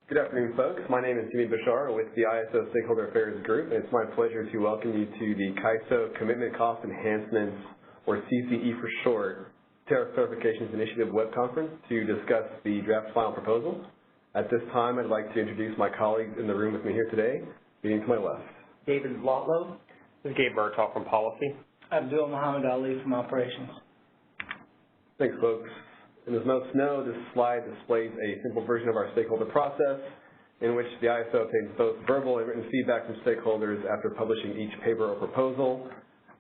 Good afternoon, folks. My name is Jimmy Bashar with the ISO Stakeholder Affairs Group, and it's my pleasure to welcome you to the CAISO Commitment Cost Enhancements, or CCE for short, Tariff Clarifications Initiative web conference to discuss the draft final proposal. At this time, I'd like to introduce my colleagues in the room with me here today, beginning to my left. David Lotlow. This is Gabe Bertol from Policy. Abdul Muhammad Ali from Operations. Thanks, folks. And as most know, this slide displays a simple version of our stakeholder process in which the ISO obtains both verbal and written feedback from stakeholders after publishing each paper or proposal,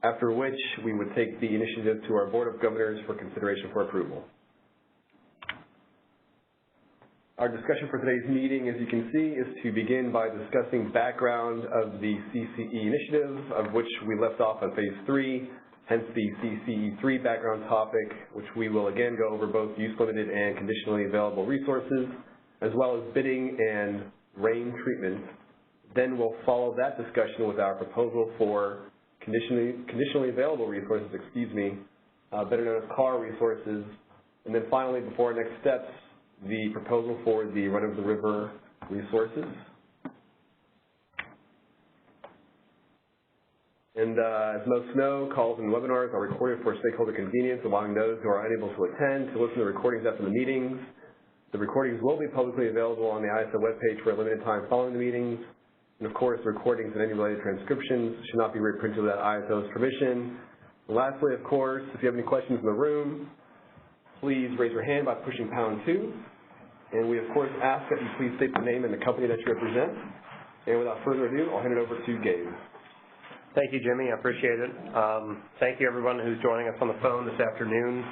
after which we would take the initiative to our Board of Governors for consideration for approval. Our discussion for today's meeting, as you can see, is to begin by discussing background of the CCE initiative, of which we left off on phase 3, hence the CCE3 background topic, which we will again go over both use-limited and conditionally available resources, as well as bidding and RAAIM treatment. Then we'll follow that discussion with our proposal for conditionally available resources, better known as CAR resources. And then finally, before our next steps, the proposal for the run-of-the-river resources. And as most know, calls and webinars are recorded for stakeholder convenience, allowing those who are unable to attend to listen to recordings after the meetings. The recordings will be publicly available on the ISO webpage for a limited time following the meetings. And of course, the recordings and any related transcriptions should not be reprinted without ISO's permission. And lastly, of course, if you have any questions in the room, please raise your hand by pushing #2. And we, of course, ask that you please state the name and the company that you represent. And without further ado, I'll hand it over to Gabe. Thank you, Jimmy. I appreciate it. Thank you, everyone who's joining us on the phone this afternoon.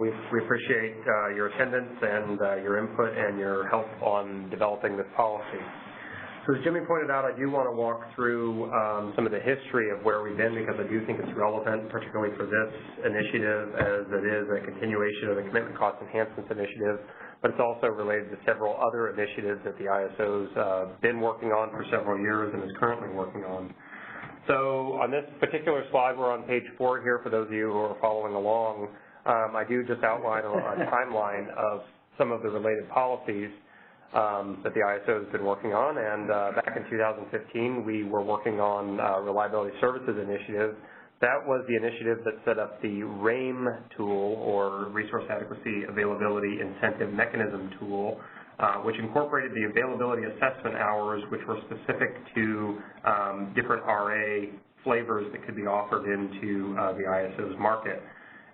We appreciate your attendance and your input and your help on developing this policy. So as Jimmy pointed out, I do want to walk through some of the history of where we've been because I do think it's relevant, particularly for this initiative, as it is a continuation of the Commitment Cost Enhancements Initiative, but it's also related to several other initiatives that the ISO's been working on for several years and is currently working on. So on this particular slide, we're on page 4 here for those of you who are following along. I do just outline a timeline of some of the related policies that the ISO has been working on. And back in 2015, we were working on Reliability Services Initiative. That was the initiative that set up the RAAIM tool, or Resource Adequacy Availability Incentive Mechanism tool, which incorporated the availability assessment hours, which were specific to different RA flavors that could be offered into the ISO's market.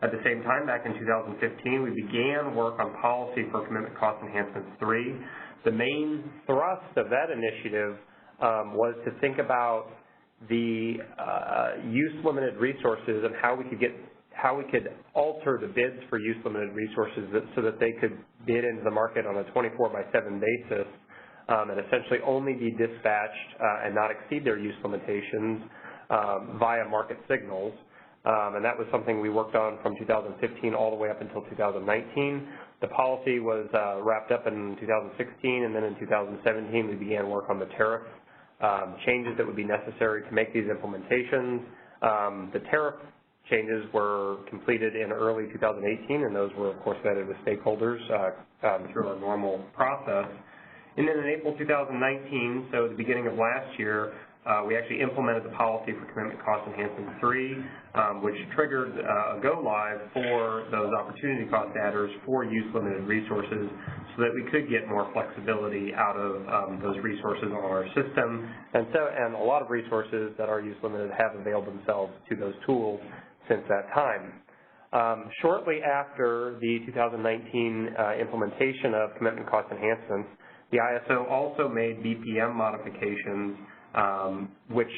At the same time, back in 2015, we began work on policy for Commitment Cost Enhancements 3. The main thrust of that initiative was to think about the use-limited resources and how we could alter the bids for use-limited resources so that they could bid into the market on a 24/7 basis and essentially only be dispatched and not exceed their use limitations via market signals. And that was something we worked on from 2015 all the way up until 2019. The policy was wrapped up in 2016, and then in 2017 we began work on the tariff changes that would be necessary to make these implementations. The tariff changes were completed in early 2018, and those were, of course, vetted with stakeholders through a normal process. And then in April 2019, so at the beginning of last year, we actually implemented the policy for Commitment Cost Enhancement 3, which triggered a go-live for those opportunity cost adders for use-limited resources so that we could get more flexibility out of those resources on our system. And a lot of resources that are use-limited have availed themselves to those tools since that time. Shortly after the 2019 implementation of Commitment Cost Enhancements, the ISO also made BPM modifications which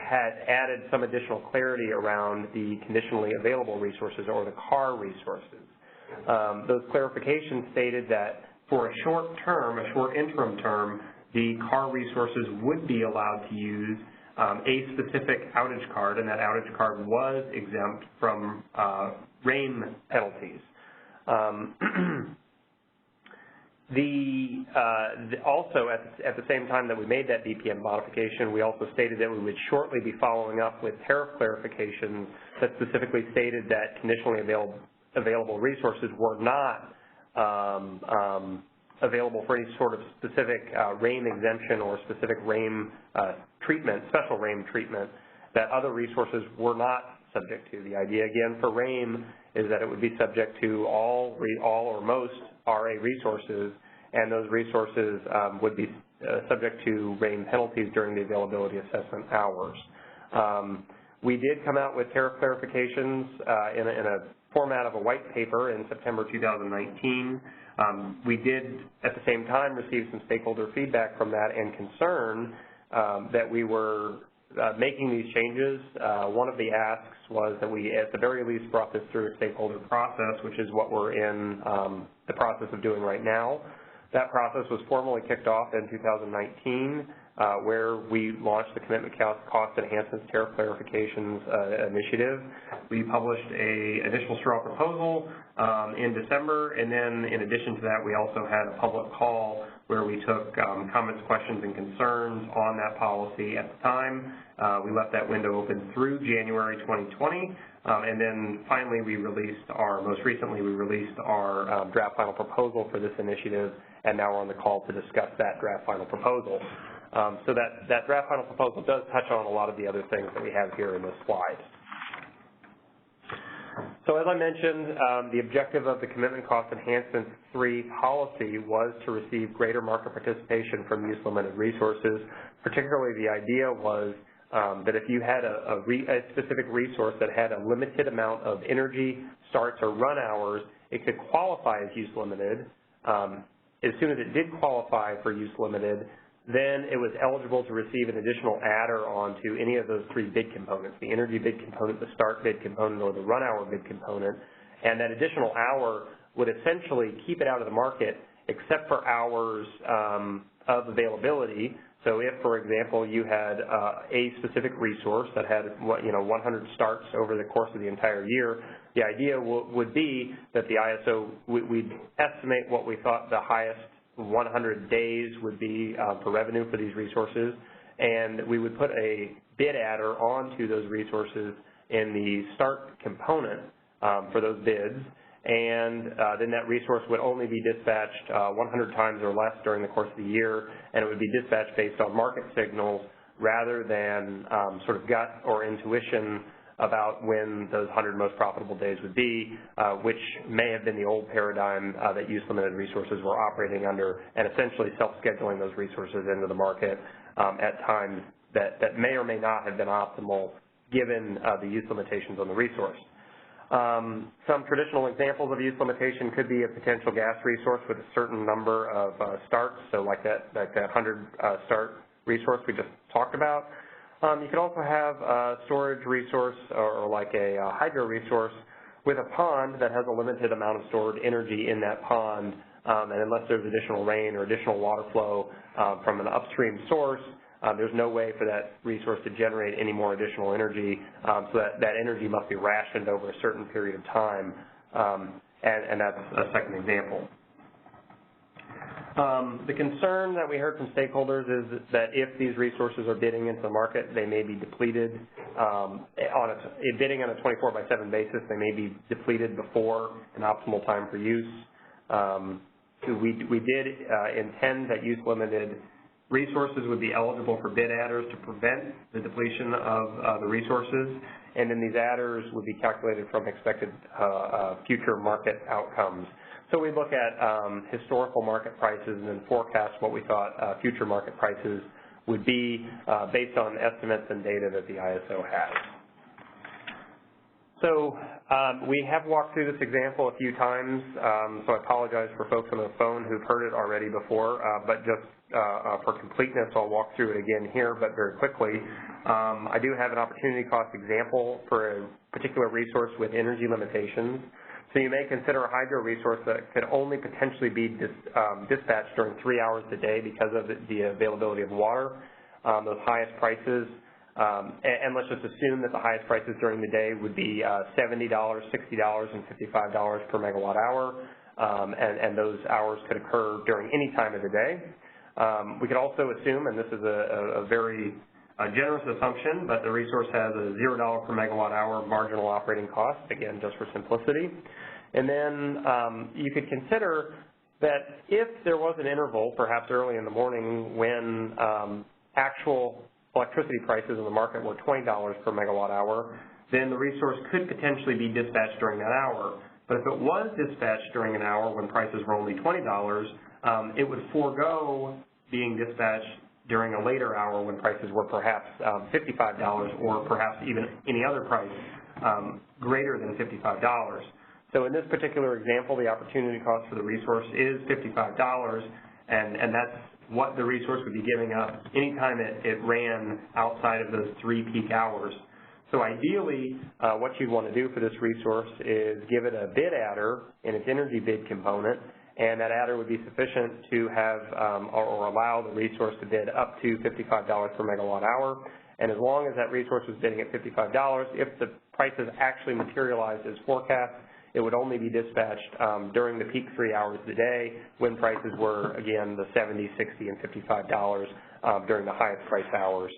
had added some additional clarity around the conditionally available resources, or the CAR resources. Those clarifications stated that for a short interim term, the CAR resources would be allowed to use a specific outage card, and that outage card was exempt from RAAIM penalties. Also, at the same time that we made that BPM modification, we also stated that we would shortly be following up with tariff clarifications that specifically stated that conditionally available resources were not available for any sort of specific RAAIM exemption or specific RAAIM treatment, special RAAIM treatment that other resources were not subject to. The idea, again, for RAAIM is that it would be subject to all or most RA resources, and those resources would be subject to RAAIM penalties during the availability assessment hours. We did come out with tariff clarifications in a format of a white paper in September 2019. We did, at the same time, receive some stakeholder feedback from that and concern that we were making these changes. One of the asks was that we, at the very least, brought this through a stakeholder process, which is what we're in the process of doing right now. That process was formally kicked off in 2019, where we launched the Commitment Cost Enhancements Tariff Clarifications initiative. We published an initial straw proposal in December, and then in addition to that, we also had a public call where we took comments, questions, and concerns on that policy at the time. We left that window open through January 2020, and then finally most recently we released our draft final proposal for this initiative, and now we're on the call to discuss that draft final proposal. So that draft final proposal does touch on a lot of the other things that we have here in this slide. So as I mentioned, the objective of the Commitment Cost Enhancements 3 policy was to receive greater market participation from use-limited resources. Particularly, the idea was that if you had a specific resource that had a limited amount of energy, starts, or run hours, it could qualify as use-limited. As soon as it did qualify for use-limited, then it was eligible to receive an additional adder onto any of those 3 bid components, the energy bid component, the start bid component, or the run hour bid component, and that additional hour would essentially keep it out of the market except for hours of availability. So if, for example, you had a specific resource that had 100 starts over the course of the entire year, the idea would be that the ISO, we'd estimate what we thought the highest 100 days would be for revenue for these resources, and we would put a bid adder onto those resources in the start component for those bids, and then that resource would only be dispatched 100 times or less during the course of the year, and it would be dispatched based on market signals rather than sort of gut or intuition about when those 100 most profitable days would be, which may have been the old paradigm that use-limited resources were operating under, and essentially self-scheduling those resources into the market at times that may or may not have been optimal given the use limitations on the resource. Some traditional examples of use limitation could be a potential gas resource with a certain number of starts, so like that 100 start resource we just talked about. You could also have a storage resource or like a hydro resource with a pond that has a limited amount of stored energy in that pond, and unless there's additional rain or additional water flow from an upstream source, there's no way for that resource to generate any more additional energy, so that energy must be rationed over a certain period of time, and that's a second example. The concern that we heard from stakeholders is that if these resources are bidding into the market, they may be depleted. Bidding on a 24/7 basis, they may be depleted before an optimal time for use. We did intend that use-limited resources would be eligible for bid adders to prevent the depletion of the resources, and then these adders would be calculated from expected future market outcomes. So we look at historical market prices and then forecast what we thought future market prices would be based on estimates and data that the ISO has. So we have walked through this example a few times, so I apologize for folks on the phone who've heard it already before, but just for completeness, I'll walk through it again here, but very quickly. I do have an opportunity cost example for a particular resource with energy limitations. So you may consider a hydro resource that could only potentially be dispatched during 3 hours a day because of the availability of water, those highest prices. And let's just assume that the highest prices during the day would be $70, $60, and $55 per megawatt hour, and those hours could occur during any time of the day. We could also assume, and this is a very generous assumption, but the resource has a $0 per megawatt hour marginal operating cost, again, just for simplicity. And then you could consider that if there was an interval, perhaps early in the morning, when actual electricity prices in the market were $20 per megawatt hour, then the resource could potentially be dispatched during that hour. But if it was dispatched during an hour when prices were only $20, it would forego being dispatched during a later hour when prices were perhaps $55 or perhaps even any other price greater than $55. So in this particular example, the opportunity cost for the resource is $55, and that's what the resource would be giving up anytime it ran outside of those 3 peak hours. So ideally, what you'd want to do for this resource is give it a bid adder in its energy bid component, and that adder would be sufficient to have or allow the resource to bid up to $55 per megawatt hour. And as long as that resource was bidding at $55, if the prices actually materialized as forecast, it would only be dispatched during the peak 3 hours of the day when prices were, again, the $70, $60, and $55 during the highest price hours.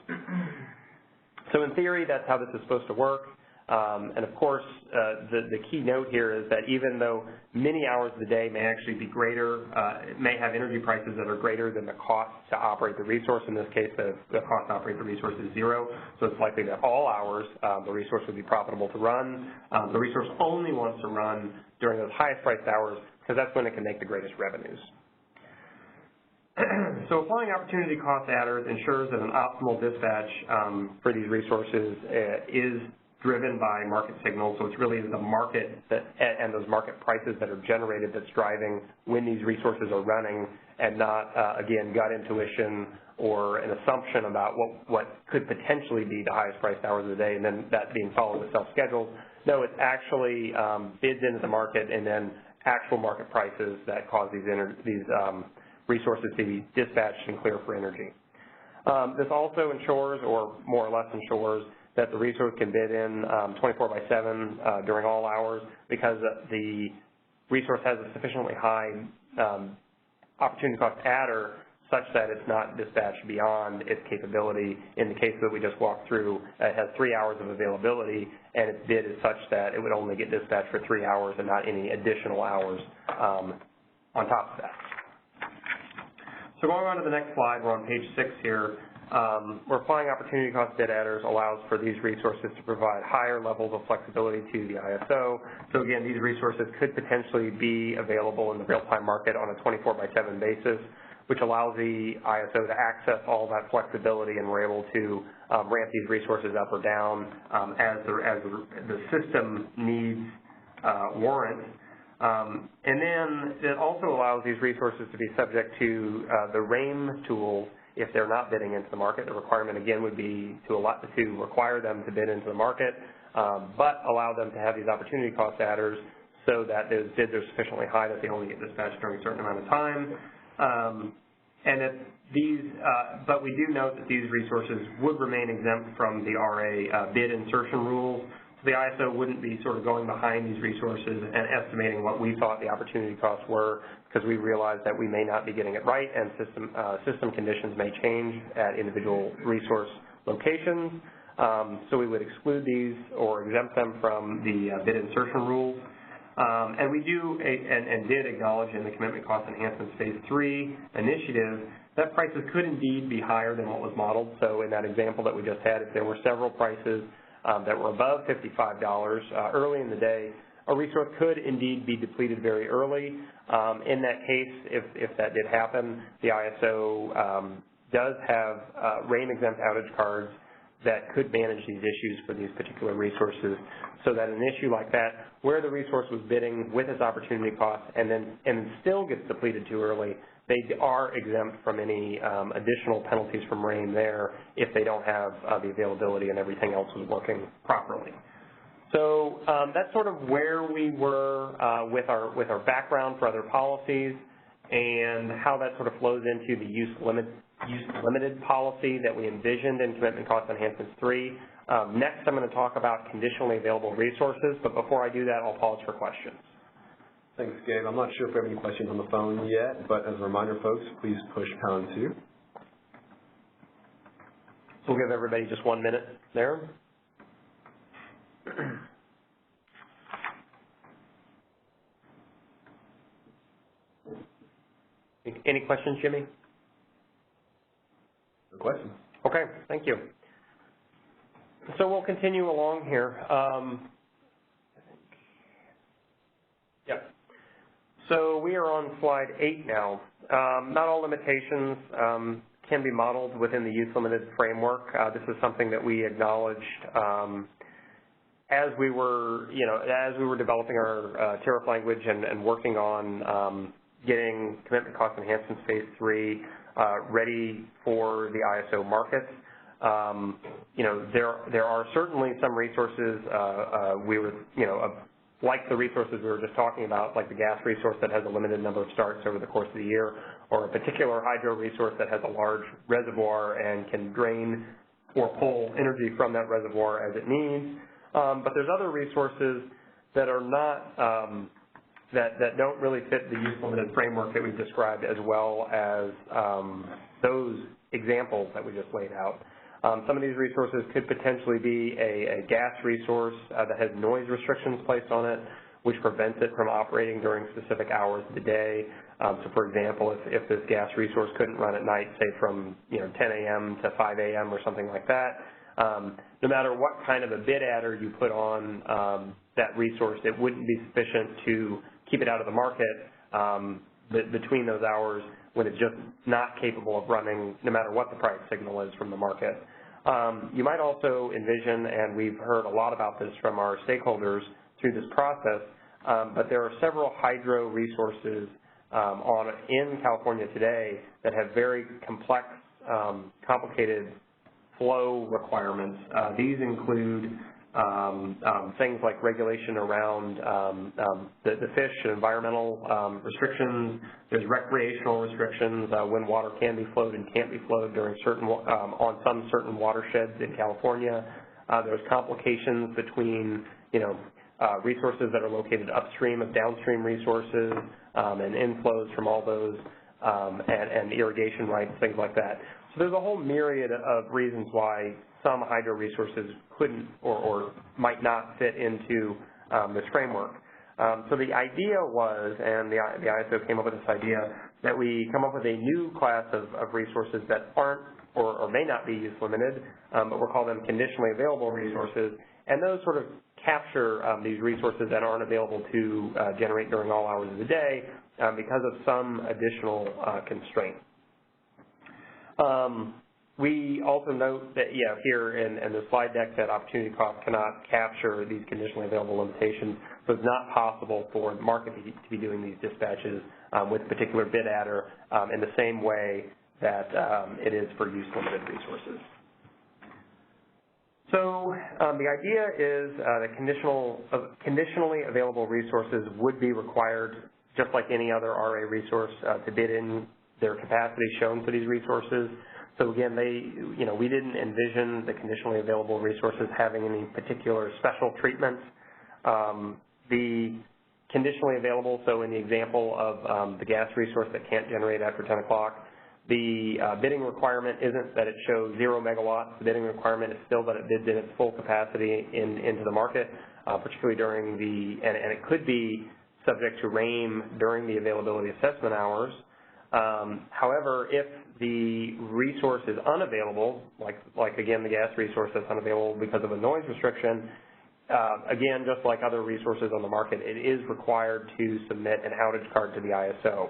So in theory, that's how this is supposed to work. And of course, the key note here is that even though many hours of the day may actually be greater, may have energy prices that are greater than the cost to operate the resource. In this case, the cost to operate the resource is 0, so it's likely that all hours the resource would be profitable to run. The resource only wants to run during those highest priced hours because that's when it can make the greatest revenues. So applying opportunity cost adders ensures that an optimal dispatch for these resources is driven by market signals, so it's really the market and those market prices that are generated that's driving when these resources are running, and not, again, gut intuition or an assumption about what could potentially be the highest priced hours of the day and then that being followed with self-schedules. No, it's actually bids into the market and then actual market prices that cause these resources to be dispatched and clear for energy. This also ensures, or more or less ensures, that the resource can bid in 24/7 during all hours because the resource has a sufficiently high opportunity cost adder such that it's not dispatched beyond its capability. In the case that we just walked through, it has 3 hours of availability, and its bid is such that it would only get dispatched for 3 hours and not any additional hours on top of that. So going on to the next slide, we're on page 6 here. Where applying opportunity cost bid adders allows for these resources to provide higher levels of flexibility to the ISO. So again, these resources could potentially be available in the real-time market on a 24/7 basis, which allows the ISO to access all that flexibility, and we're able to ramp these resources up or down as the system needs warrant. And then it also allows these resources to be subject to the RAAIM tools if they're not bidding into the market. The requirement, again, would be to require them to bid into the market, but allow them to have these opportunity cost adders so that those bids are sufficiently high that they only get dispatched during a certain amount of time. And if these, but we do note that these resources would remain exempt from the RA bid insertion rules. So the ISO wouldn't be sort of going behind these resources and estimating what we thought the opportunity costs were, because we realized that we may not be getting it right, and system conditions may change at individual resource locations. So we would exclude these or exempt them from the bid insertion rules. And we do and did acknowledge in the Commitment Cost Enhancements Phase 3 initiative that prices could indeed be higher than what was modeled. So in that example that we just had, if there were several prices that were above $55 early in the day, a resource could indeed be depleted very early. In that case, if that did happen, the ISO does have RAAIM-exempt outage cards that could manage these issues for these particular resources, so that an issue like that, where the resource was bidding with its opportunity cost and still gets depleted too early, they are exempt from any additional penalties from RAAIM there if they don't have the availability and everything else was working properly. So that's sort of where we were with our background for other policies and how that sort of flows into the use limited policy that we envisioned in Commitment Cost Enhancements 3. Next, I'm going to talk about conditionally available resources, but before I do that, I'll pause for questions. Thanks, Gabe. I'm not sure if we have any questions on the phone yet, but as a reminder, folks, please push #2. So we'll give everybody just 1 minute there. Any questions, Jimmy? No questions. Okay, thank you. So we'll continue along here. Yep. So we are on slide 8 now. Not all limitations can be modeled within the use limited framework. This is something that we acknowledged as we were, developing our tariff language and working on getting commitment cost enhancements phase 3 ready for the ISO markets. There are certainly some resources like the resources we were just talking about, like the gas resource that has a limited number of starts over the course of the year, or a particular hydro resource that has a large reservoir and can drain or pull energy from that reservoir as it needs. But there's other resources that are not, that don't really fit the use limited framework that we've described, as well as those examples that we just laid out. Some of these resources could potentially be a gas resource that has noise restrictions placed on it, which prevents it from operating during specific hours of the day. So, for example, if this gas resource couldn't run at night, say from 10 a.m. to 5 a.m. or something like that, no matter what kind of a bid adder you put on that resource, it wouldn't be sufficient to keep it out of the market between those hours when it's just not capable of running no matter what the price signal is from the market. You might also envision, and we've heard a lot about this from our stakeholders through this process, but there are several hydro resources in California today that have very complex, complicated flow requirements. These include things like regulation around the fish and environmental restrictions. There's recreational restrictions, when water can be flowed and can't be flowed during on some certain watersheds in California. There's complications between resources that are located upstream of downstream resources and inflows from all those and irrigation rights, things like that. So there's a whole myriad of reasons why some hydro resources couldn't or might not fit into this framework. So the idea was, and the ISO came up with this idea, that we come up with a new class of resources that aren't or may not be use limited, but we'll call them conditionally available resources, and those sort of capture these resources that aren't available to generate during all hours of the day because of some additional constraint. We also note that, here in the slide deck, that opportunity cost cannot capture these conditionally available limitations, so it's not possible for the market to be doing these dispatches with a particular bid adder in the same way that it is for use limited resources. So the idea is that conditionally available resources would be required, just like any other RA resource, to bid in their capacity shown for these resources. So again, we didn't envision the conditionally available resources having any particular special treatment. The conditionally available, so in the example of the gas resource that can't generate after 10 o'clock, the bidding requirement isn't that it shows 0 megawatts. The bidding requirement is still that it bids in its full capacity into the market, particularly during and it could be subject to RAAIM during the availability assessment hours. However, if the resource is unavailable, like again the gas resource that's unavailable because of a noise restriction, again, just like other resources on the market, it is required to submit an outage card to the ISO.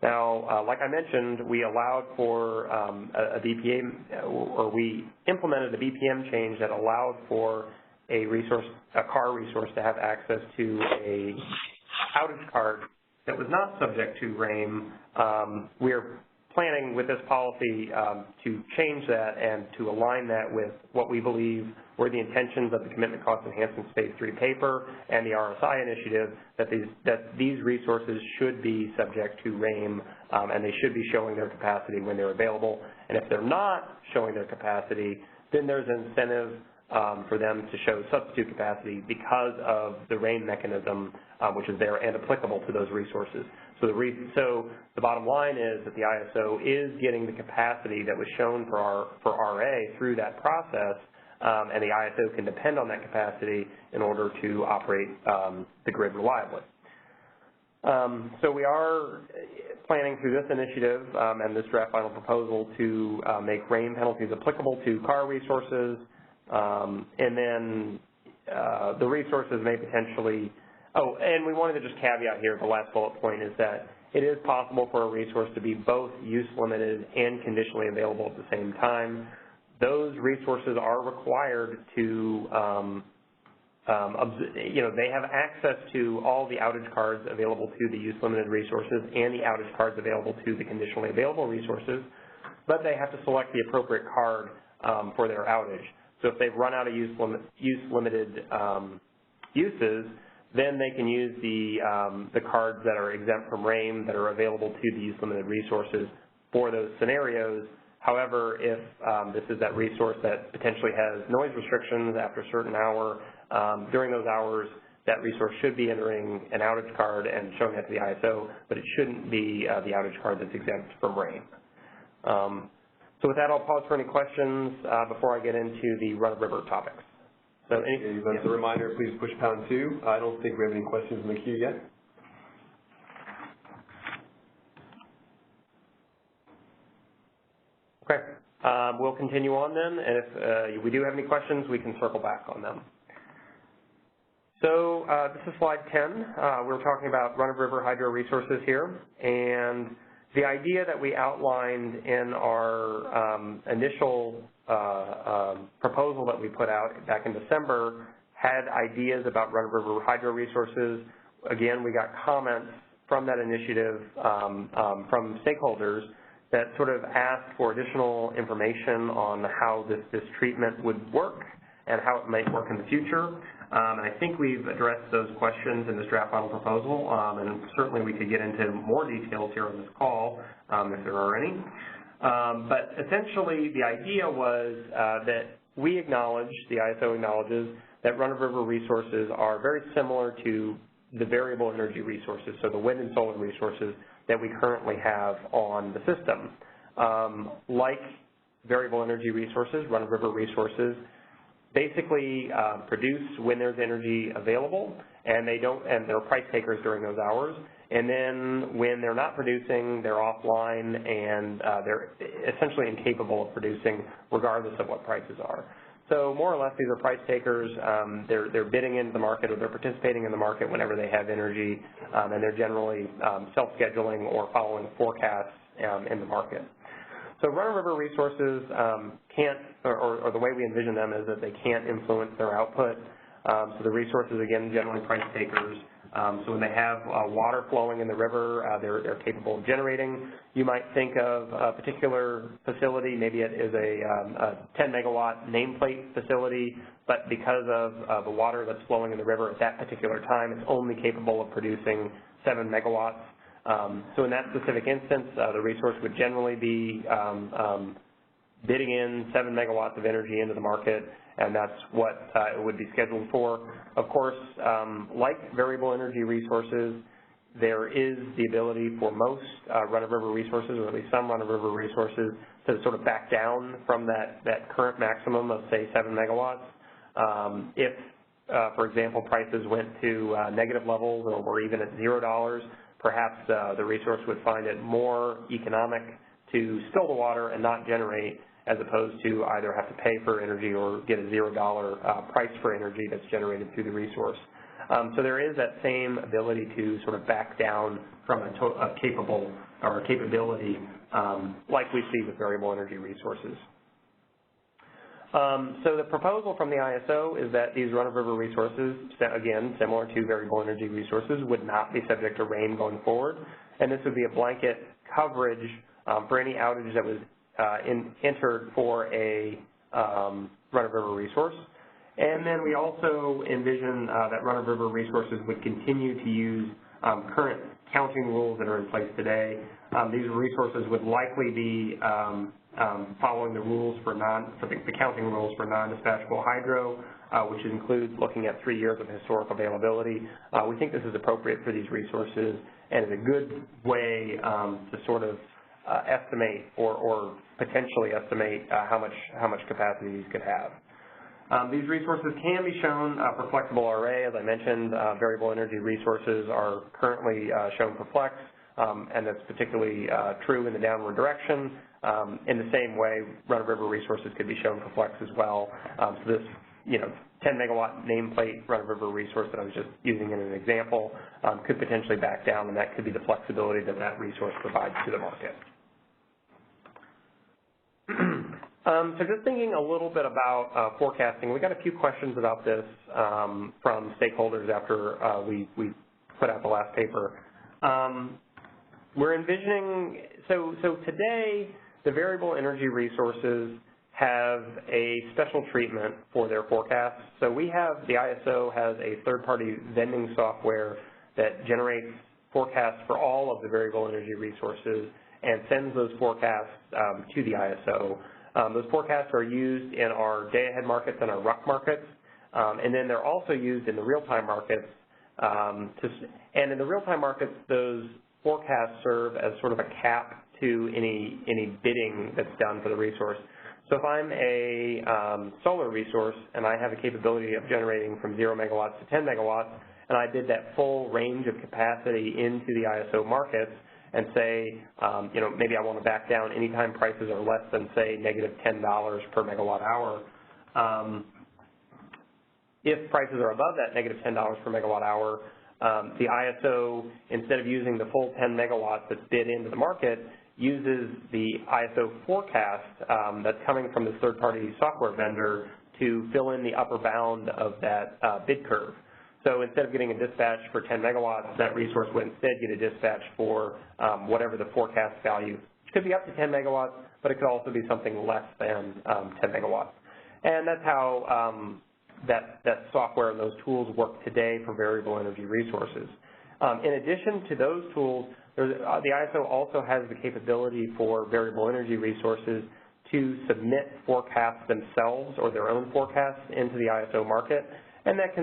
Now, like I mentioned, we allowed for a BPM, or we implemented a BPM change that allowed for a car resource to have access to a outage card that was not subject to RAAIM. We're planning with this policy to change that and to align that with what we believe were the intentions of the Commitment Cost Enhancements Phase 3 paper and the RSI initiative, that these resources should be subject to RAAIM and they should be showing their capacity when they're available. And if they're not showing their capacity, then there's an incentive for them to show substitute capacity because of the RAAIM mechanism, which is there and applicable to those resources. So the bottom line is that the ISO is getting the capacity that was shown for RA through that process, and the ISO can depend on that capacity in order to operate the grid reliably. So we are planning through this initiative and this draft final proposal to make RAAIM penalties applicable to car resources, and then the resources may potentially, and we wanted to just caveat here, the last bullet point is that it is possible for a resource to be both use limited and conditionally available at the same time. Those resources are required to, they have access to all the outage cards available to the use limited resources and the outage cards available to the conditionally available resources, but they have to select the appropriate card for their outage. So if they've run out of use limited uses, then they can use the cards that are exempt from RAAIM that are available to the use limited resources for those scenarios. However, if this is that resource that potentially has noise restrictions after a certain hour, during those hours, that resource should be entering an outage card and showing that to the ISO, but it shouldn't be the outage card that's exempt from RAAIM. So with that, I'll pause for any questions before I get into the run-of-river topics. So as a reminder, please push #2. I don't think we have any questions in the queue yet. Okay. We'll continue on then, and if we do have any questions, we can circle back on them. So this is slide 10. We're talking about run-of-river hydro resources here, and the idea that we outlined in our initial proposal that we put out back in December had ideas about run-of-river hydro resources. Again, we got comments from that initiative from stakeholders that sort of asked for additional information on how this treatment would work and how it might work in the future. And I think we've addressed those questions in this draft final proposal, and certainly we could get into more details here on this call if there are any. But essentially the idea was that we acknowledge, the ISO acknowledges, that run-of-river resources are very similar to the variable energy resources, so the wind and solar resources that we currently have on the system. Like variable energy resources, run-of-river resources basically produce when there's energy available, and they're price takers during those hours. And then when they're not producing, they're offline, and they're essentially incapable of producing regardless of what prices are. So more or less, these are price takers. They're bidding into the market, or they're participating in the market whenever they have energy, and they're generally self-scheduling or following forecasts in the market. So run-of-river resources can't, or the way we envision them is that they can't influence their output. So the resources, again, generally price takers. So when they have water flowing in the river, they're capable of generating. You might think of a particular facility, maybe it is a 10-megawatt nameplate facility, but because of the water that's flowing in the river at that particular time, it's only capable of producing 7 megawatts. So in that specific instance, the resource would generally be bidding in 7 megawatts of energy into the market, and that's what it would be scheduled for. Of course, like variable energy resources, there is the ability for most run-of-river resources, or at least some run-of-river resources, to sort of back down from that current maximum of, say, 7 megawatts. If, for example, prices went to negative levels or were even at $0, perhaps the resource would find it more economic to spill the water and not generate, as opposed to either have to pay for energy or get a $0 price for energy that's generated through the resource. So there is that same ability to sort of back down from a capability like we see with variable energy resources. So the proposal from the ISO is that these run-of-river resources, again, similar to variable energy resources, would not be subject to RAAIM going forward, and this would be a blanket coverage for any outage that was entered for a run-of-river resource. And then we also envision that run-of-river resources would continue to use current counting rules that are in place today. These resources would likely be following the rules for the counting rules for non-dispatchable hydro, which includes looking at 3 years of historic availability. We think this is appropriate for these resources and is a good way to sort of estimate or potentially estimate how much capacity these could have. These resources can be shown for flexible array. As I mentioned, variable energy resources are currently shown for flex, and that's particularly true in the downward direction. In the same way, run-of-river resources could be shown for flex as well. So this, 10 megawatt nameplate run-of-river resource that I was just using in an example could potentially back down, and that could be the flexibility that that resource provides to the market. So just thinking a little bit about forecasting, we got a few questions about this from stakeholders after we put out the last paper. We're envisioning, so today the variable energy resources have a special treatment for their forecasts. So we have, the ISO has a third-party vending software that generates forecasts for all of the variable energy resources and sends those forecasts to the ISO. Those forecasts are used in our day-ahead markets and our RUC markets, and then they're also used in the real-time markets. And in the real-time markets, those forecasts serve as sort of a cap to any bidding that's done for the resource. So if I'm a solar resource and I have a capability of generating from 0 megawatts to 10 megawatts, and I bid that full range of capacity into the ISO markets, and say, maybe I want to back down anytime prices are less than, say, negative $10 per megawatt hour. If prices are above that negative $10 per megawatt hour, the ISO, instead of using the full 10 megawatts that's bid into the market, uses the ISO forecast that's coming from this third-party software vendor to fill in the upper bound of that bid curve. So instead of getting a dispatch for 10 megawatts, that resource would instead get a dispatch for whatever the forecast value. It could be up to 10 megawatts, but it could also be something less than 10 megawatts. And that's how that software and those tools work today for variable energy resources. In addition to those tools, the ISO also has the capability for variable energy resources to submit forecasts themselves or their own forecasts into the ISO market. And that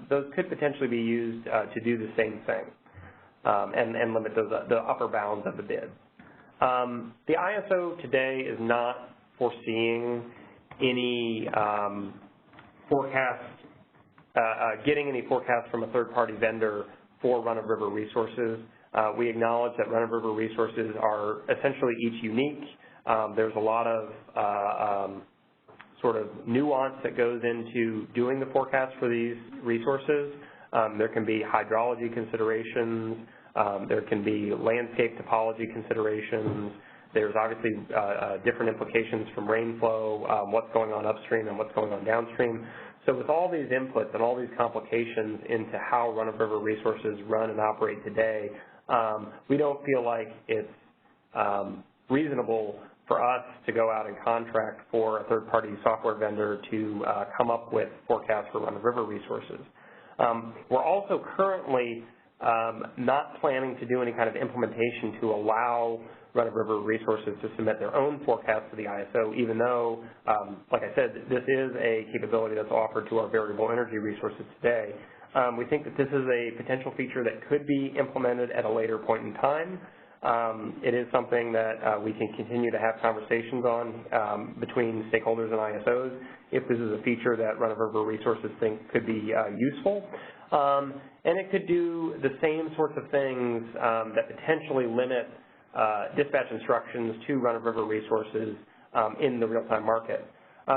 those could potentially be used to do the same thing and limit the upper bounds of the bid. The ISO today is not foreseeing any getting any forecasts from a third-party vendor for run-of-river resources. We acknowledge that run-of-river resources are essentially each unique. There's a lot of sort of nuance that goes into doing the forecast for these resources. There can be hydrology considerations. There can be landscape topology considerations. There's obviously different implications from rainflow, what's going on upstream and what's going on downstream. So with all these inputs and all these complications into how run-of-river resources run and operate today, we don't feel like it's reasonable for us to go out and contract for a third-party software vendor to come up with forecasts for run-of-river resources. We're also currently not planning to do any kind of implementation to allow run-of-river resources to submit their own forecasts to the ISO, even though, like I said, this is a capability that's offered to our variable energy resources today. We think that this is a potential feature that could be implemented at a later point in time. It is something that we can continue to have conversations on between stakeholders and ISOs if this is a feature that run-of-river resources think could be useful. And it could do the same sorts of things that potentially limit dispatch instructions to run-of-river resources in the real-time market.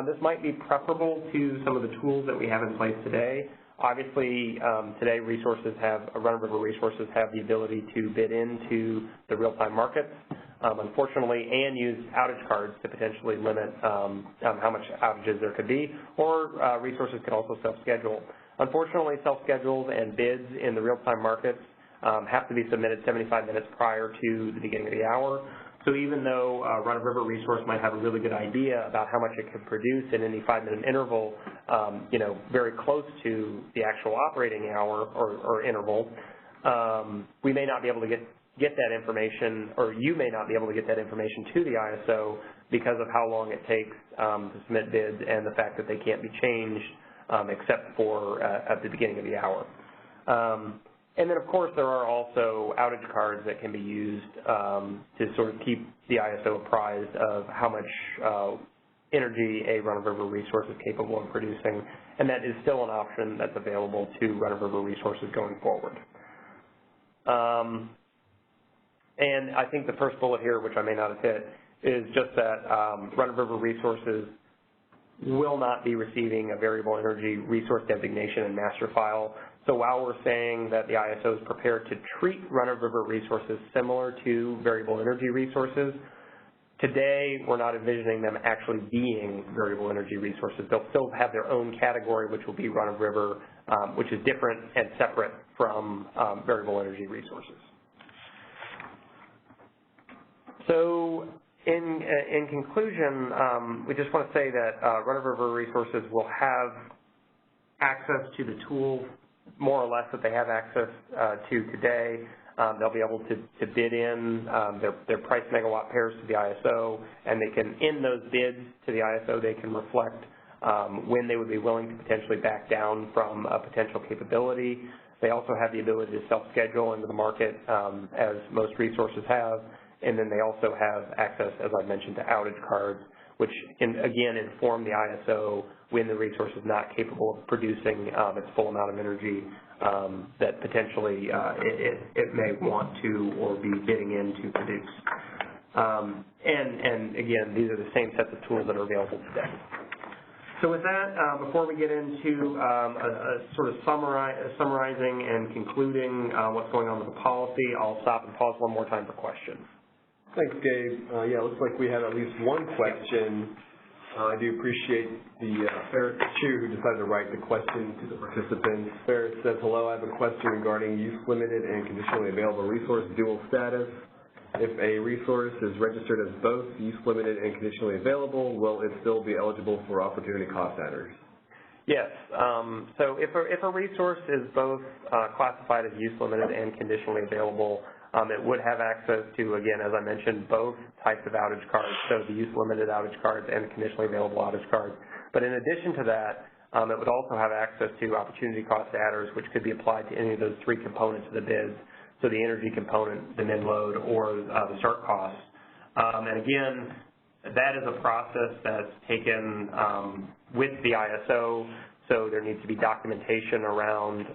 This might be preferable to some of the tools that we have in place today. Obviously, today run-of-river resources have the ability to bid into the real-time markets, unfortunately, and use outage cards to potentially limit how much outages there could be, or resources could also self-schedule. Unfortunately, self-schedules and bids in the real-time markets have to be submitted 75 minutes prior to the beginning of the hour. So even though a run-of-river resource might have a really good idea about how much it could produce in any 5-minute interval, very close to the actual operating hour or interval, we may not be able to get that information, or you may not be able to get that information to the ISO because of how long it takes to submit bids and the fact that they can't be changed except for at the beginning of the hour. And then, of course, there are also outage cards that can be used to sort of keep the ISO apprised of how much energy a run-of-river resource is capable of producing, and that is still an option that's available to run-of-river resources going forward. And I think the first bullet here, which I may not have hit, is just that run-of-river resources will not be receiving a variable energy resource designation and master file. So while we're saying that the ISO is prepared to treat run-of-river resources similar to variable energy resources, today we're not envisioning them actually being variable energy resources. They'll still have their own category, which will be run-of-river, which is different and separate from variable energy resources. So in conclusion, we just want to say that run-of-river resources will have access to the tools more or less that they have access to today. They'll be able to bid in their price megawatt pairs to the ISO, and they can, in those bids to the ISO, they can reflect when they would be willing to potentially back down from a potential capability. They also have the ability to self-schedule into the market, as most resources have, and then they also have access, as I mentioned, to outage cards, which can, again, inform the ISO when the resource is not capable of producing its full amount of energy that potentially it may want to or be bidding in to produce. And again, these are the same sets of tools that are available today. So with that, before we get into a sort of summarizing and concluding what's going on with the policy, I'll stop and pause one more time for questions. Thanks, Gabe. Yeah, looks like we have at least one question. I do appreciate the Ferris Chu who decided to write the question to the participants. Ferris says, hello, I have a question regarding use limited and conditionally available resource dual status. If a resource is registered as both use limited and conditionally available, will it still be eligible for opportunity cost adders? Yes. So if a resource is both classified as use limited and conditionally available, it would have access to, again, as I mentioned, both types of outage cards, so the use-limited outage cards and the conditionally available outage cards. But in addition to that, it would also have access to opportunity cost adders, which could be applied to any of those three components of the bids, so the energy component, the min load, or the start costs. And again, that is a process that's taken with the ISO, so there needs to be documentation around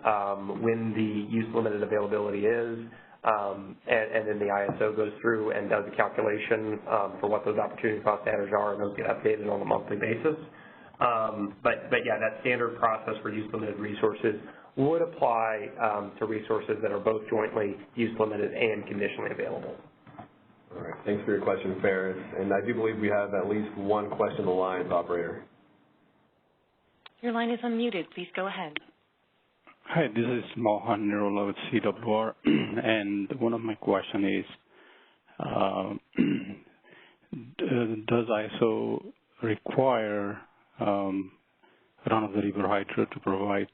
when the use-limited availability is, and then the ISO goes through and does a calculation for what those opportunity cost adders are, and those get updated on a monthly basis. But yeah, that standard process for use-limited resources would apply to resources that are both jointly use-limited and conditionally available. All right, thanks for your question, Ferris. And I do believe we have at least one question on the line, operator. Your line is unmuted. Please go ahead. Hi, this is Mohan Nirola with CWR, and one of my questions is, does ISO require run-of-the-river hydro to provide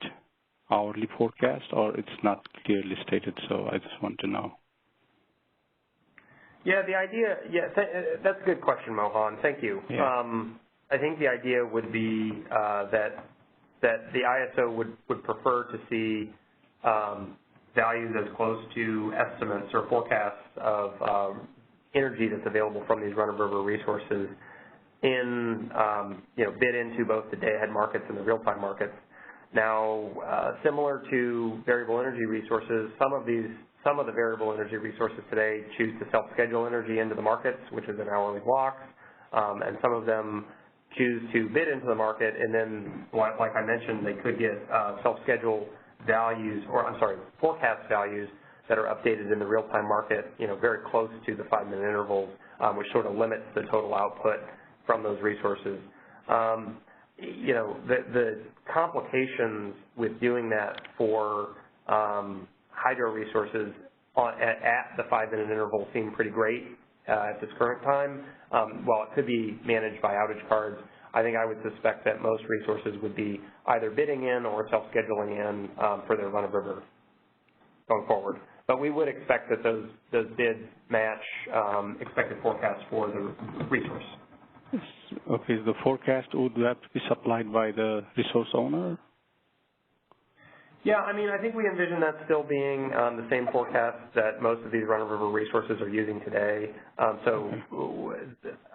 hourly forecast, or it's not clearly stated, so I just want to know. Yeah, the idea, that's a good question, Mohan. Thank you. Yeah. I think the idea would be that the ISO would prefer to see values as close to estimates or forecasts of energy that's available from these run-of-river resources in, bid into both the day-ahead markets and the real-time markets. Now, similar to variable energy resources, some of the variable energy resources today choose to self-schedule energy into the markets, which is in hourly blocks, and some of them choose to bid into the market, and then, like I mentioned, they could get self-schedule values, forecast values that are updated in the real-time market, very close to the 5-minute intervals, which sort of limits the total output from those resources. The complications with doing that for hydro resources at the 5-minute interval seem pretty great at this current time. While it could be managed by outage cards, I think I would suspect that most resources would be either bidding in or self-scheduling in for their run-of-river going forward. But we would expect that those bids match expected forecasts for the resource. Okay, the forecast would have to be supplied by the resource owner? Yeah, I think we envision that still being the same forecast that most of these run-of-river resources are using today. So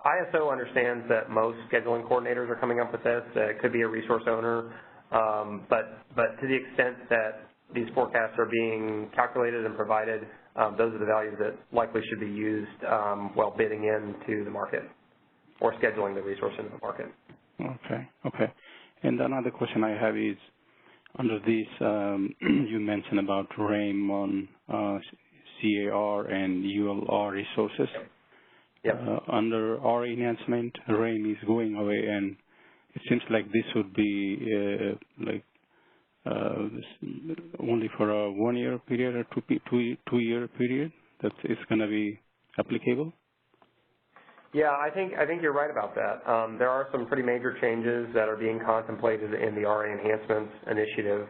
ISO understands that most scheduling coordinators are coming up with this. It could be a resource owner, but to the extent that these forecasts are being calculated and provided, those are the values that likely should be used while bidding into the market or scheduling the resource into the market. Okay. And another question I have is, under this, you mentioned about RAAIM on CAR and ULR resources. Yep. Under our enhancement, RAAIM is going away, and it seems like this would be only for a 1 year period or two year period that is going to be applicable. Yeah, I think you're right about that. There are some pretty major changes that are being contemplated in the RA Enhancements initiative.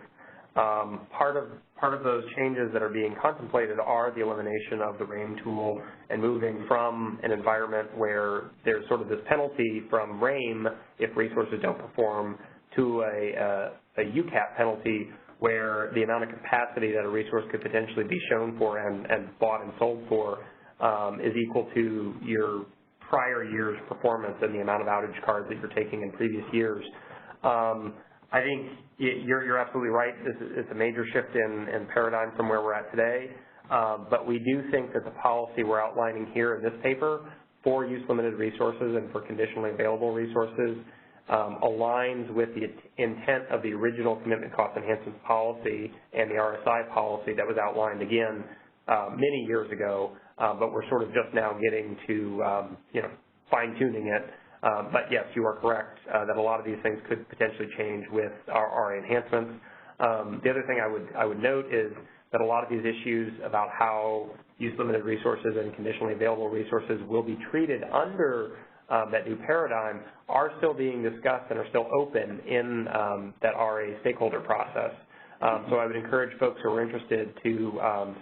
Part of those changes that are being contemplated are the elimination of the RAAIM tool and moving from an environment where there's sort of this penalty from RAAIM if resources don't perform to a UCAP penalty where the amount of capacity that a resource could potentially be shown for and bought and sold for is equal to your prior year's performance and the amount of outage cards that you're taking in previous years. I think you're absolutely right. It's a major shift in paradigm from where we're at today, but we do think that the policy we're outlining here in this paper for use-limited resources and for conditionally available resources aligns with the intent of the original commitment cost enhancements policy and the RSI policy that was outlined again many years ago, but we're sort of just now getting to fine-tuning it. But yes, you are correct that a lot of these things could potentially change with our enhancements. The other thing I would note is that a lot of these issues about how use-limited resources and conditionally available resources will be treated under that new paradigm are still being discussed and are still open in that RA stakeholder process. So I would encourage folks who are interested to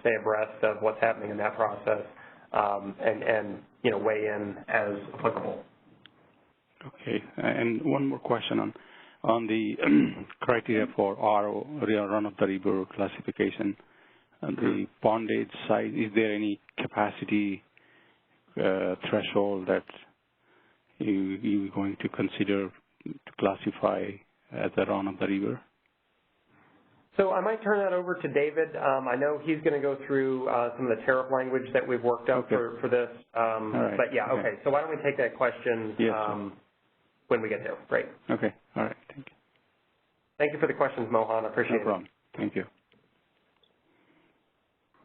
stay abreast of what's happening in that process and weigh in as applicable. Okay, and one more question on the criteria for RO, run-of-the-river classification. On the bondage side, is there any capacity threshold that you're going to consider to classify as a run-of-the-river? So I might turn that over to David. I know he's going to go through some of the tariff language that we've worked out for this. Right. But yeah, okay. So why don't we take that question when we get there? Great. Okay. All right. Thank you. Thank you for the questions, Mohan. I appreciate it. No problem. Thank you.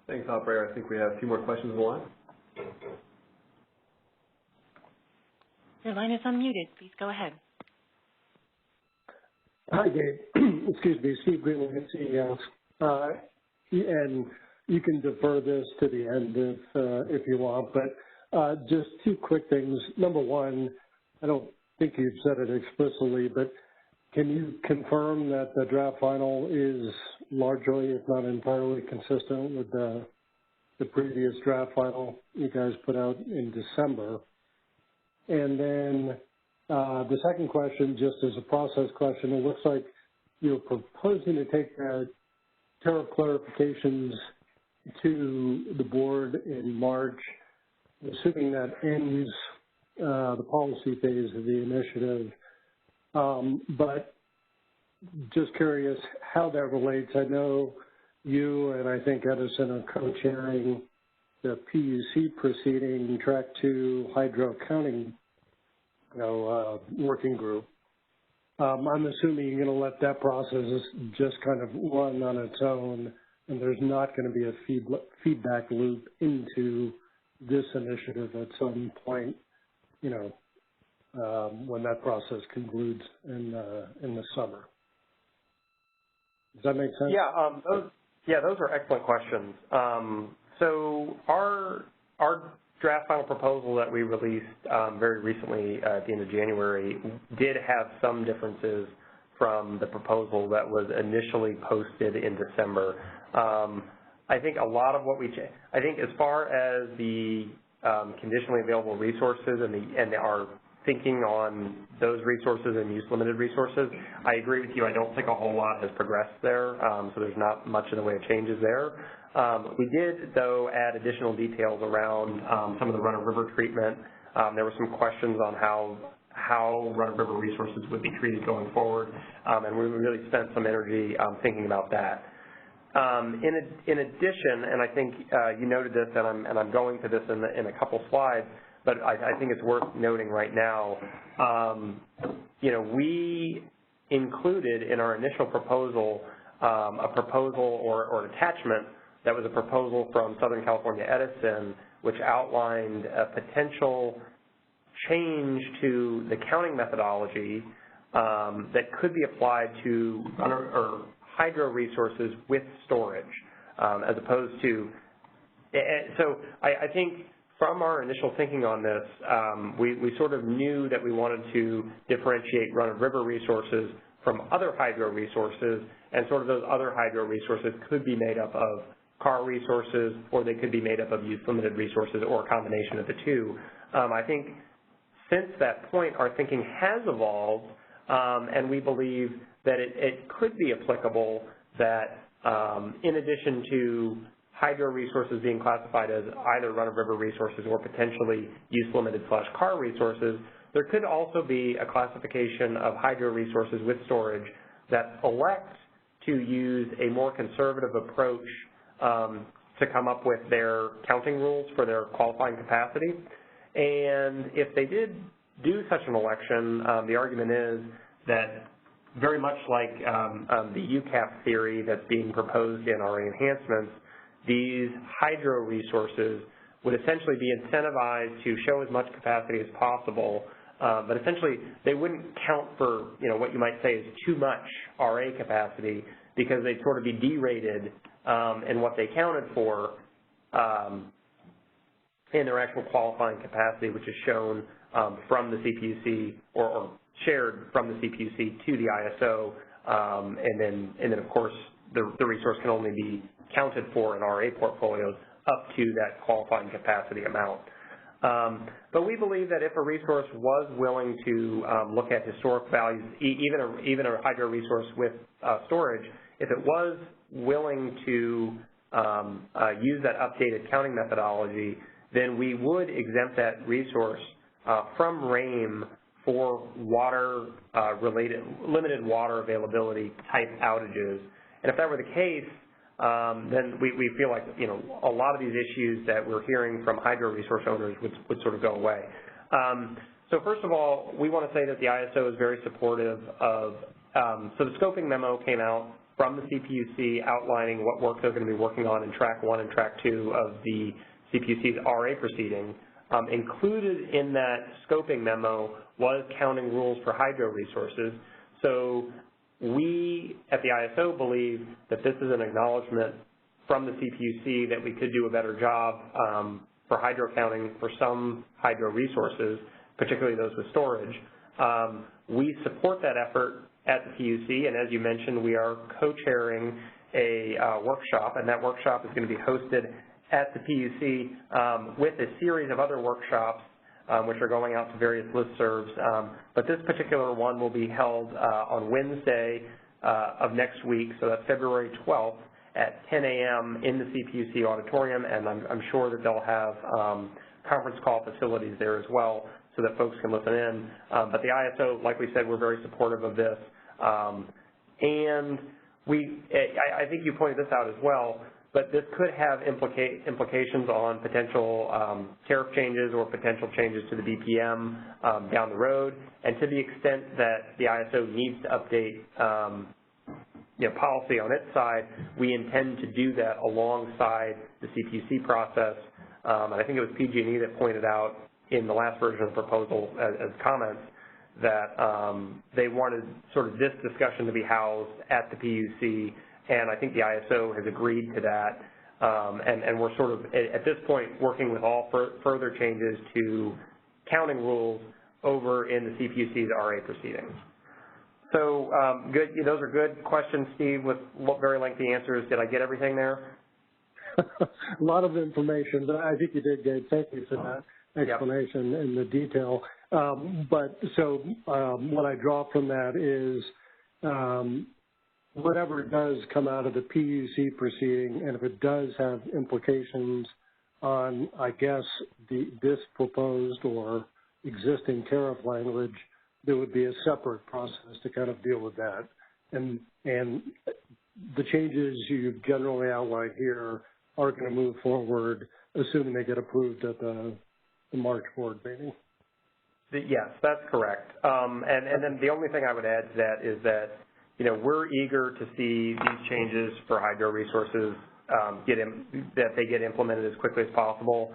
Thanks, operator. I think we have a few more questions on the line. Your line is unmuted. Please go ahead. Hi, Gabe. Excuse me, Steve Greenwood at CES. And you can defer this to the end if you want, but just two quick things. Number one, I don't think you've said it explicitly, but can you confirm that the draft final is largely, if not entirely, consistent with the previous draft final you guys put out in December? And then the second question, just as a process question, it looks like you're proposing to take tariff clarifications to the board in March, assuming that ends the policy phase of the initiative. But just curious how that relates. I know you and I think Edison are co-chairing the PUC proceeding, Track 2 Hydro Accounting working group. I'm assuming you're going to let that process just kind of run on its own, and there's not going to be a feedback loop into this initiative at some point, when that process concludes in the summer. Does that make sense? Yeah, those are excellent questions. So our draft final proposal that we released very recently at the end of January did have some differences from the proposal that was initially posted in December. I think a lot of what I think as far as the conditionally available resources and our thinking on those resources and use-limited resources, I agree with you. I don't think a whole lot has progressed there, so there's not much in the way of changes there. We did, though, add additional details around some of the run-of-river treatment There were some questions on how run-of-river resources would be treated going forward, and we really spent some energy thinking about that. In addition, and I think you noted this, and I'm going to this in a couple slides, but I think it's worth noting right now. We included in our initial proposal a proposal or an attachment that was a proposal from Southern California Edison, which outlined a potential change to the counting methodology that could be applied to hydro resources with storage, as opposed to, so I think from our initial thinking on this, we sort of knew that we wanted to differentiate run-of-river resources from other hydro resources, and sort of those other hydro resources could be made up of CAR resources, or they could be made up of use-limited resources, or a combination of the two. I think since that point, our thinking has evolved, and we believe that it could be applicable that in addition to hydro resources being classified as either run-of-river resources or potentially use-limited/CAR resources, there could also be a classification of hydro resources with storage that elects to use a more conservative approach to come up with their counting rules for their qualifying capacity. And if they did do such an election, the argument is that very much like the UCAP theory that's being proposed in our enhancements, these hydro resources would essentially be incentivized to show as much capacity as possible, but essentially they wouldn't count for what you might say is too much RA capacity, because they'd sort of be derated in what they counted for in their actual qualifying capacity, which is shown from the CPUC or shared from the CPUC to the ISO, and then of course the resource can only be counted for in RA portfolios up to that qualifying capacity amount. But we believe that if a resource was willing to look at historic values, even a hydro resource with storage, if it was willing to use that updated counting methodology, then we would exempt that resource from RAAIM for water-related, limited water availability type outages. And if that were the case, then we feel like a lot of these issues that we're hearing from hydro resource owners would sort of go away. So first of all, we want to say that the ISO is very supportive of, so the scoping memo came out from the CPUC outlining what work they're going to be working on in Track 1 and Track 2 of the CPUC's RA proceeding. Included in that scoping memo was counting rules for hydro resources. So we at the ISO believe that this is an acknowledgement from the CPUC that we could do a better job for hydro counting for some hydro resources, particularly those with storage. We support that effort at the PUC, and as you mentioned, we are co-chairing a workshop, and that workshop is going to be hosted at the PUC with a series of other workshops which are going out to various listservs. But this particular one will be held on Wednesday of next week, so that's February 12th at 10 a.m. in the CPUC auditorium, and I'm sure that they'll have conference call facilities there as well so that folks can listen in. But the ISO, like we said, we're very supportive of this. And I think you pointed this out as well, but this could have implications on potential tariff changes or potential changes to the BPM down the road. And to the extent that the ISO needs to update policy on its side, we intend to do that alongside the CPUC process. And I think it was PG&E that pointed out in the last version of the proposal as comments that they wanted sort of this discussion to be housed at the PUC, and I think the ISO has agreed to that. And we're sort of, at this point, working with all further changes to counting rules over in the CPUC's RA proceedings. So good. Those are good questions, Steve, with very lengthy answers. Did I get everything there? A lot of information, but I think you did, Gabe. Thank you for that explanation and the detail. But so what I draw from that is whatever does come out of the PUC proceeding, and if it does have implications on, I guess, this proposed or existing tariff language, there would be a separate process to kind of deal with that. And the changes you've generally outlined here are going to move forward, assuming they get approved at the March board meeting. Yes, that's correct. And then the only thing I would add to that is that, we're eager to see these changes for hydro resources that they get implemented as quickly as possible.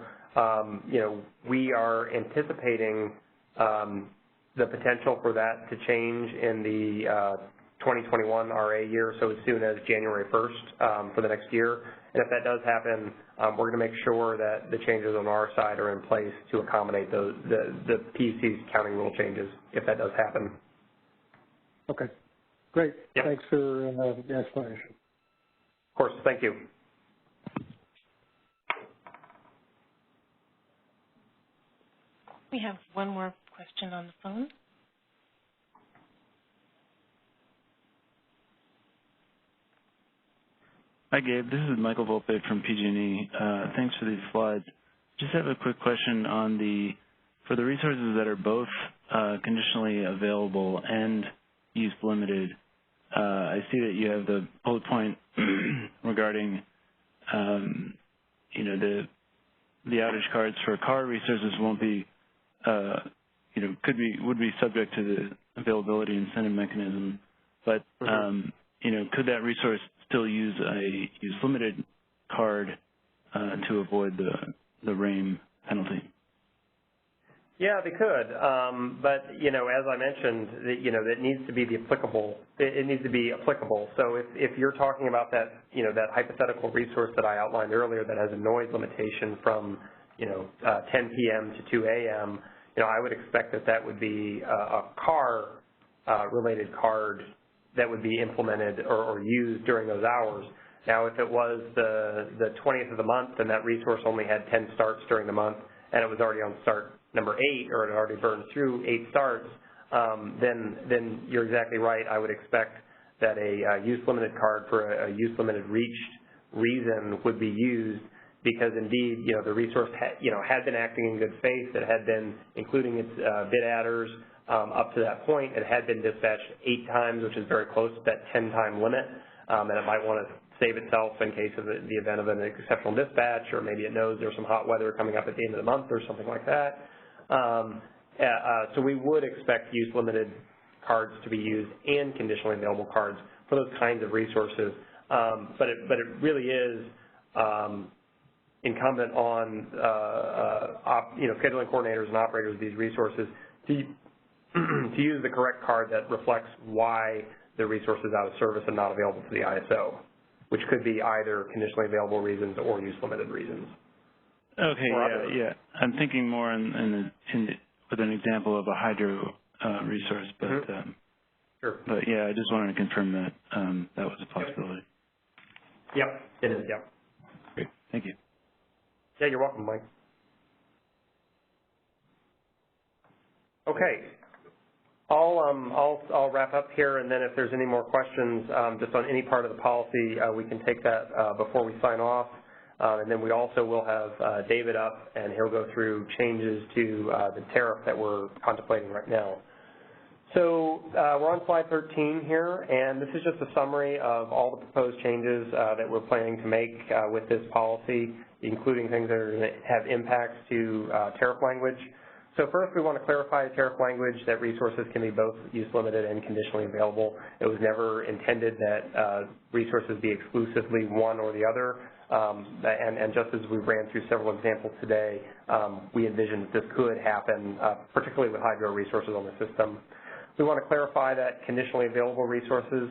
We are anticipating the potential for that to change in the 2021 RA year, so as soon as January 1st for the next year. And if that does happen, we're going to make sure that the changes on our side are in place to accommodate the PUC's counting rule changes, if that does happen. Okay, great. Yep. Thanks for the explanation. Of course, thank you. We have one more question on the phone. Hi, Gabe. This is Michael Volpe from PG&E. Thanks for these slides. Just have a quick question on for the resources that are both conditionally available and use limited. I see that you have the bullet point regarding, the outage cards for card resources won't be, would be subject to the availability incentive mechanism, but could that resource still use a use limited card to avoid the RAAIM penalty? Yeah, they could, but as I mentioned, it needs to be applicable. It needs to be applicable. So if you're talking about that, that hypothetical resource that I outlined earlier that has a noise limitation from 10 p.m. to 2 a.m., I would expect that would be a car related card that would be implemented or used during those hours. Now, if it was the 20th of the month and that resource only had 10 starts during the month and it was already on start number 8 or it had already burned through 8 starts, then you're exactly right. I would expect that a use limited card for a use limited reached reason would be used because indeed, the resource had been acting in good faith. It had been including its bit adders. Up to that point, it had been dispatched 8 times, which is very close to that 10-time limit, and it might want to save itself in case of the event of an exceptional dispatch, or maybe it knows there's some hot weather coming up at the end of the month or something like that. So we would expect use limited cards to be used and conditionally available cards for those kinds of resources, but it really is incumbent on scheduling coordinators and operators of these resources to use the correct card that reflects why the resource is out of service and not available to the ISO, which could be either conditionally available reasons or use limited reasons. Okay, yeah. I'm thinking more with an example of a hydro resource, but sure. But yeah, I just wanted to confirm that that was a possibility. Yep, it is. Yep. Great, thank you. Yeah, you're welcome, Mike. Okay. I'll wrap up here, and then if there's any more questions just on any part of the policy, we can take that before we sign off. And then we also will have David up, and he'll go through changes to the tariff that we're contemplating right now. So we're on slide 13 here, and this is just a summary of all the proposed changes that we're planning to make with this policy, including things that are going to have impacts to tariff language. So first, we want to clarify the tariff language that resources can be both use limited and conditionally available. It was never intended that resources be exclusively one or the other. And just as we ran through several examples today, we envisioned that this could happen, particularly with hydro resources on the system. We want to clarify that conditionally available resources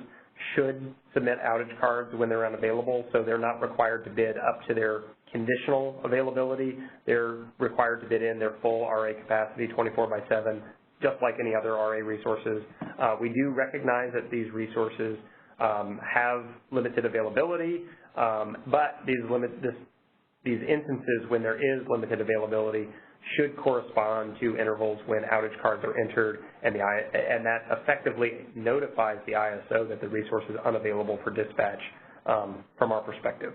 should submit outage cards when they're unavailable, so they're not required to bid up to their conditional availability. They're required to bid in their full RA capacity 24/7, just like any other RA resources. We do recognize that these resources have limited availability, but these instances when there is limited availability should correspond to intervals when outage cards are entered, and that effectively notifies the ISO that the resource is unavailable for dispatch from our perspective.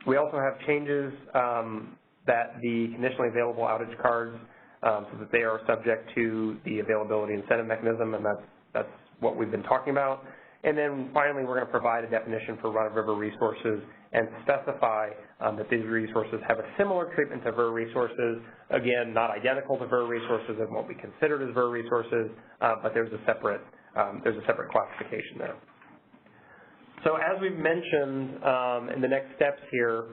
We also have changes that the conditionally available outage cards, so that they are subject to the availability incentive mechanism, and that's what we've been talking about. And then finally, we're going to provide a definition for run-of-river resources and specify that these resources have a similar treatment to VER resources. Again, not identical to VER resources and what we considered as VER resources, but there's a separate classification there. So as we've mentioned in the next steps here,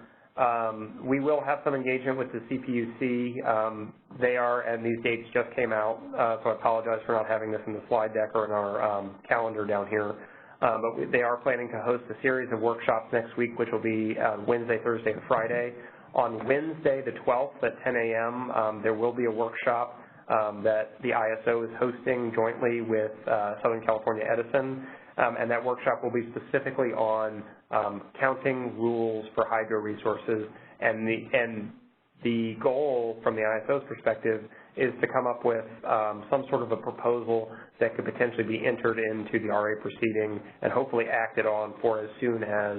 we will have some engagement with the CPUC. They are, and these dates just came out, so I apologize for not having this in the slide deck or in our calendar down here. But they are planning to host a series of workshops next week, which will be Wednesday, Thursday, and Friday. On Wednesday, the 12th at 10 a.m., there will be a workshop that the ISO is hosting jointly with Southern California Edison. And that workshop will be specifically on counting rules for hydro resources, and the goal from the ISO's perspective is to come up with some sort of a proposal that could potentially be entered into the RA proceeding and hopefully acted on for as soon as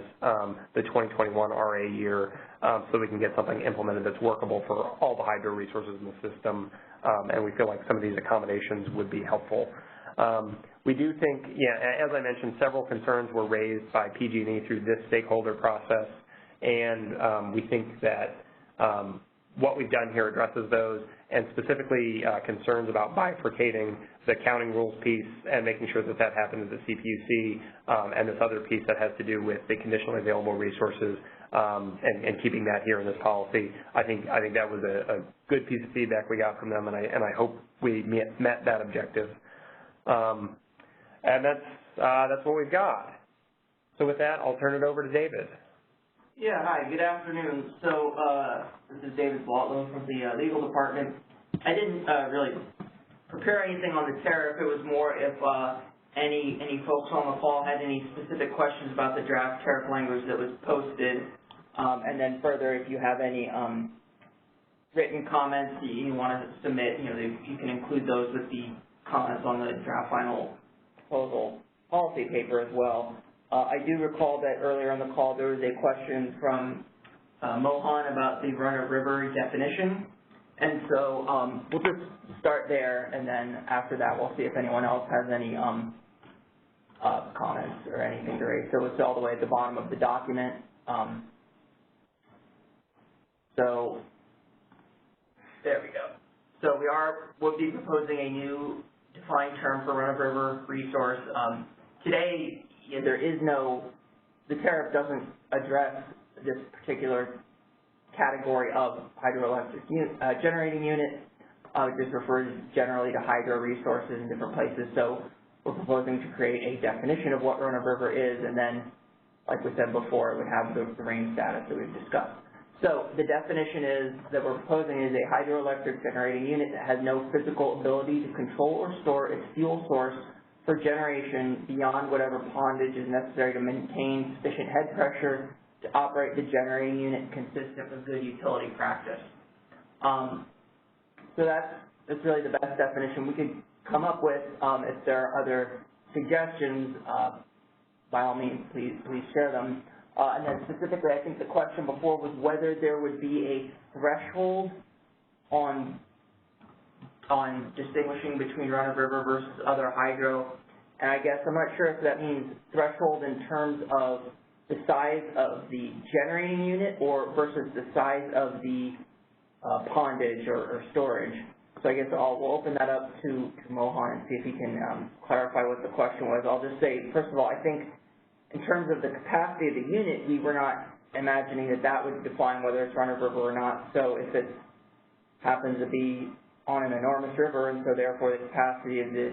the 2021 RA year, so we can get something implemented that's workable for all the hydro resources in the system, and we feel like some of these accommodations would be helpful. We do think, as I mentioned, several concerns were raised by PG&E through this stakeholder process, and we think that what we've done here addresses those, and specifically concerns about bifurcating the counting rules piece and making sure that that happens at the CPUC, and this other piece that has to do with the conditionally available resources, and keeping that here in this policy. I think that was a good piece of feedback we got from them, and I hope we met that objective. And that's what we've got. So with that, I'll turn it over to David. Yeah, hi, good afternoon. So this is David Blotlow from the legal department. I didn't really prepare anything on the tariff. It was more if any folks on the call had any specific questions about the draft tariff language that was posted. And then further, if you have any written comments that you want to submit, you can include those with the comments on the draft final proposal policy paper as well. I do recall that earlier on the call there was a question from Mohan about the run-of-river definition, and so we'll just start there, and then after that we'll see if anyone else has any comments or anything to raise. So it's all the way at the bottom of the document. So there we go. So we'll be proposing a new defined term for run-of-river resource. Today, the tariff doesn't address this particular category of hydroelectric generating unit. It just refers generally to hydro resources in different places. So we're proposing to create a definition of what run-of-river is, and then, like we said before, it would have the RAAIM status that we've discussed. So the definition that we're proposing is a hydroelectric generating unit that has no physical ability to control or store its fuel source for generation beyond whatever pondage is necessary to maintain sufficient head pressure to operate the generating unit consistent with good utility practice. So that's really the best definition we could come up with. If there are other suggestions, by all means, please share them. And then specifically, I think the question before was whether there would be a threshold on distinguishing between run-of-river versus other hydro. And I guess I'm not sure if that means threshold in terms of the size of the generating unit or versus the size of the pondage or storage. So I guess we'll open that up to Mohan and see if he can clarify what the question was. I'll just say, first of all, I think in terms of the capacity of the unit, we were not imagining that would define whether it's run-of-river or not. So if it happens to be on an enormous river, and so therefore the capacity of the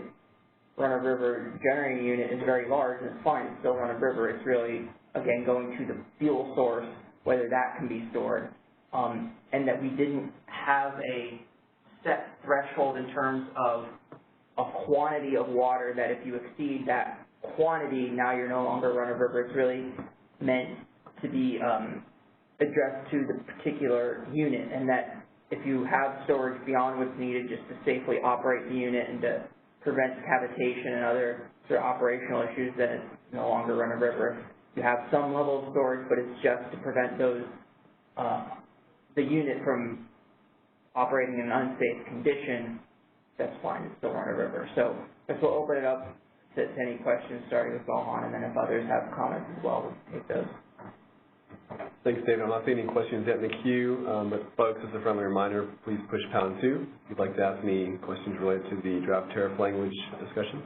run-of-river generating unit is very large, it's fine, it's still run-of-river. It's really, again, going to the fuel source, whether that can be stored. And that we didn't have a set threshold in terms of a quantity of water that if you exceed that quantity, now you're no longer run-of-river. It's really meant to be addressed to the particular unit, and that if you have storage beyond what's needed just to safely operate the unit and to prevent cavitation and other sort of operational issues, then it's no longer run-of-river. You have some level of storage, but it's just to prevent those the unit from operating in an unsafe condition, that's fine, it's still run a river. So I guess we'll open it up to any questions, starting with Gohan, and then if others have comments as well, we'll take those. Thanks, David. I'm not seeing any questions yet in the queue, but folks, as a friendly reminder, please push #2 if you'd like to ask any questions related to the draft tariff language discussion.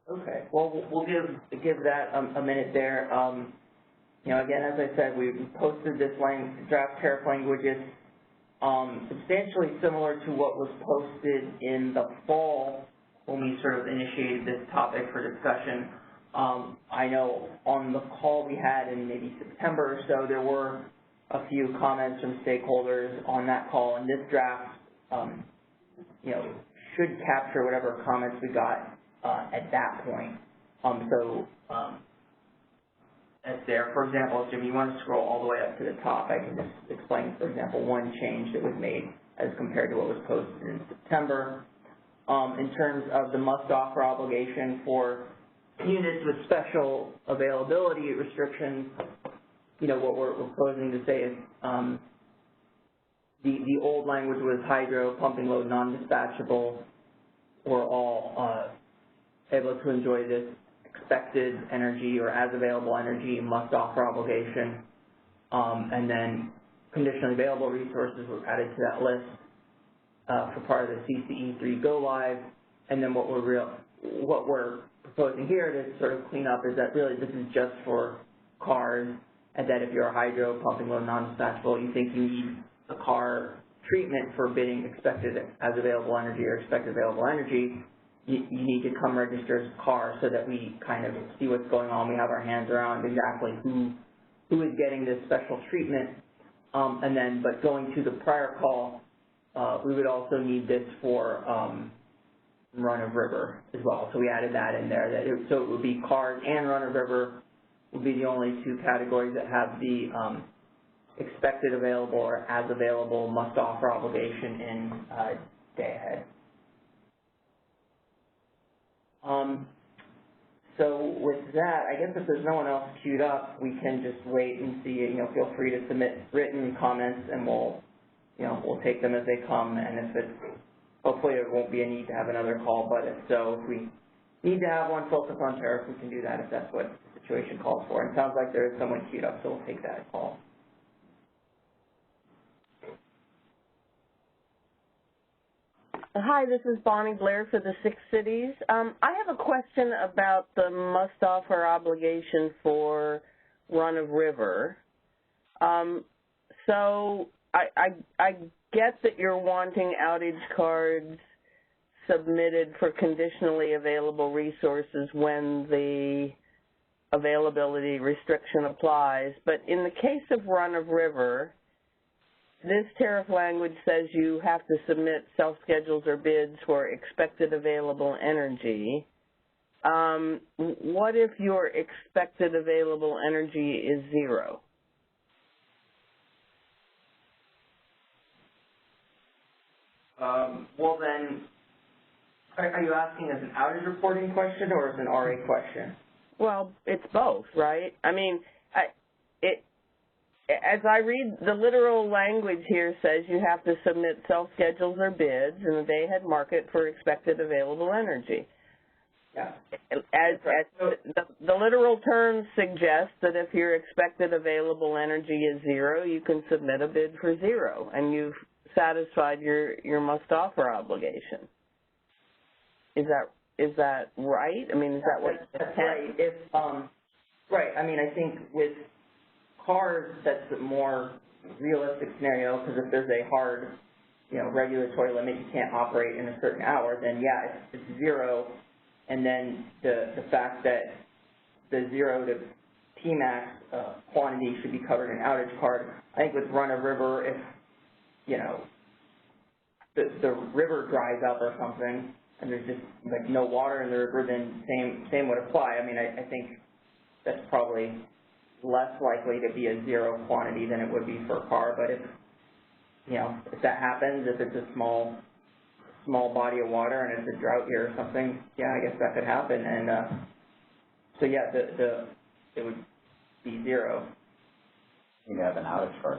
Okay, well, we'll give that a minute there. You know, again, as I said, we posted this draft tariff languages substantially similar to what was posted in the fall when we sort of initiated this topic for discussion. I know on the call we had in maybe September or so, there were a few comments from stakeholders on that call, and this draft, you know, should capture whatever comments we got at that point. That's there. For example, Jim, you want to scroll all the way up to the top, I can just explain, for example, one change that was made as compared to what was posted in September. In terms of the must-offer obligation for units with special availability restrictions, you know, what we're proposing to say is the old language was hydro, pumping load, non-dispatchable, or all able to enjoy this expected energy or as available energy must offer obligation, and then conditionally available resources were added to that list for part of the CCE3 go live. And then what we're proposing here to sort of clean up is that really this is just for cars, and that if you're a hydro, pumping load, non-dispatchable, you think you need a car treatment for bidding expected as available energy or expected available energy, you need to come register as a car so that we kind of see what's going on. We have our hands around exactly who is getting this special treatment. And then, but going to the prior call, we would also need this for run-of-river as well. So we added that in there. So it would be cars and run-of-river would be the only two categories that have the expected available or as available must-offer obligation in day ahead. So with that, I guess if there's no one else queued up, we can just wait and see. You know, feel free to submit written comments, and we'll take them as they come. And if it's, hopefully there won't be a need to have another call. But if so, if we need to have one focus on tariff, we can do that if that's what the situation calls for. And it sounds like there is someone queued up, so we'll take that call. Hi, this is Bonnie Blair for the Six Cities. I have a question about the must-offer obligation for run-of-river. So I get that you're wanting outage cards submitted for conditionally available resources when the availability restriction applies, but in the case of run-of-river, this tariff language says you have to submit self-schedules or bids for expected available energy. What if your expected available energy is 0? Well then, are you asking as an outage reporting question or as an RA question? Well, it's both, right? I mean, as I read, the literal language here says you have to submit self-schedules or bids in the day-ahead market for expected available energy. Yeah. The literal terms suggest that if your expected available energy is 0, you can submit a bid for 0, and you've satisfied your must-offer obligation. Is that right? I mean, is that what? That's right. Right. I mean, I think with cars, that's a more realistic scenario, because if there's a hard, regulatory limit, you can't operate in a certain hour, then yeah, it's 0, and then the fact that the 0 to Tmax quantity should be covered in outage card. I think with run-of-river, if the river dries up or something, and there's just like no water in the river, then same would apply. I mean, I think that's probably less likely to be a 0 quantity than it would be for a car. But if that happens, if it's a small small body of water and it's a drought year or something, yeah, I guess that could happen. And so yeah, it would be 0. You have an outage card.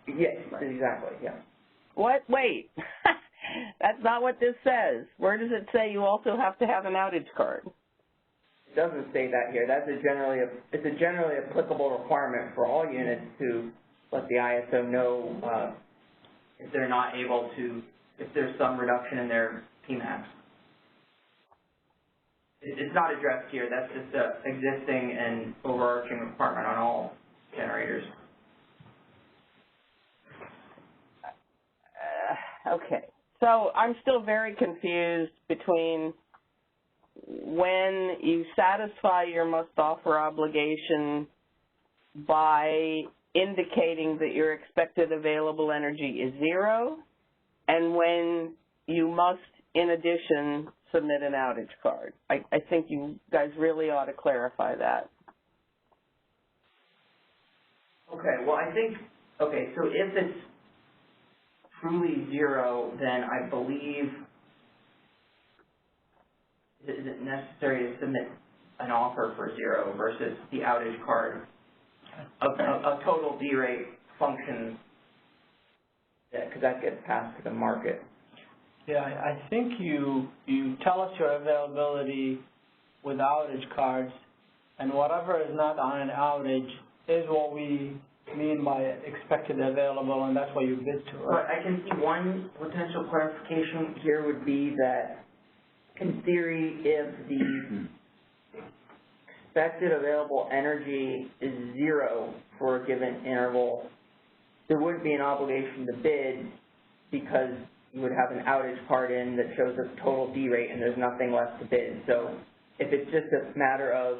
Yes, exactly, yeah. What? Wait. That's not what this says. Where does it say you also have to have an outage card? It doesn't say that here. It's a generally applicable requirement for all units to let the ISO know if they're not able to, if there's some reduction in their PMAX. It's not addressed here. That's just an existing and overarching requirement on all generators. Okay. So I'm still very confused between when you satisfy your must-offer obligation by indicating that your expected available energy is 0, and when you must, in addition, submit an outage card. I think you guys really ought to clarify that. Okay, well, I think, okay, so if it's truly 0, then I believe, is it necessary to submit an offer for 0 versus the outage card? A total D-rate functions, because that gets passed to the market. Yeah, I think you tell us your availability with outage cards, and whatever is not on an outage is what we mean by expected available, and that's what you bid to. But I can see one potential clarification here would be that, in theory, if the expected available energy is 0 for a given interval, there wouldn't be an obligation to bid because you would have an outage card in that shows a total D rate and there's nothing left to bid. So if it's just a matter of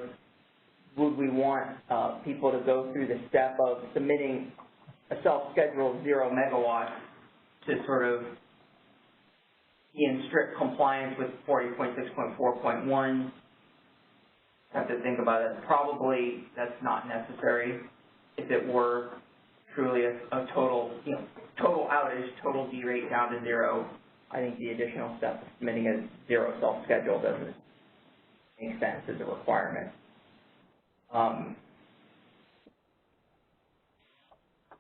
would we want people to go through the step of submitting a self-scheduled 0 megawatts to sort of be in strict compliance with 40.6.4.1, have to think about it. Probably that's not necessary. If it were truly a total, total outage, total D rate down to 0, I think the additional step of submitting a 0 self-schedule doesn't make sense as a requirement.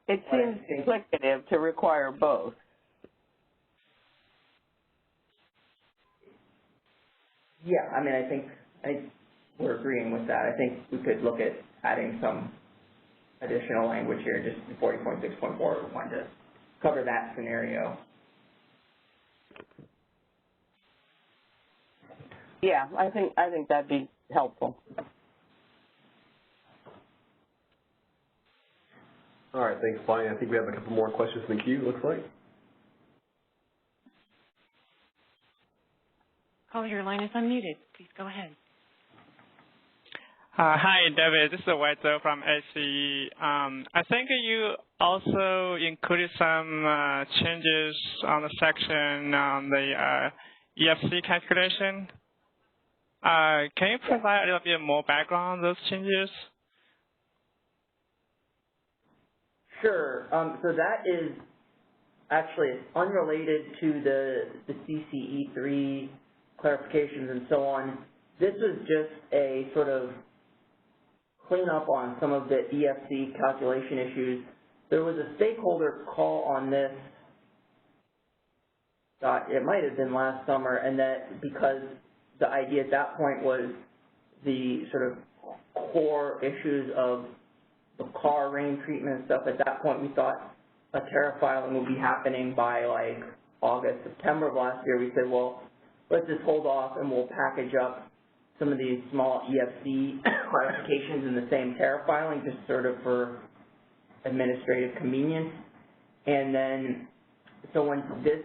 It seems duplicative to require both. Yeah, I mean, I think we're agreeing with that. I think we could look at adding some additional language here, just 40.6.4, we wanted to cover that scenario. Yeah, I think that'd be helpful. All right, thanks, Bonnie. I think we have a couple more questions in the queue, looks like. Caller, your line is unmuted. Please go ahead. Hi, David. This is Weizhou from ACE. I think you also included some changes on the section on the EFC calculation. Can you provide a little bit more background on those changes? Sure. So that is actually unrelated to the CCE3 clarifications and so on. This was just a sort of cleanup on some of the EFC calculation issues. There was a stakeholder call on this, it might have been last summer, and that because the idea at that point was the sort of core issues of the car rain treatment and stuff. At that point, we thought a tariff filing would be happening by like August, September of last year. We said, well, let's just hold off and we'll package up some of these small EFC clarifications in the same tariff filing, just sort of for administrative convenience. And then, so when this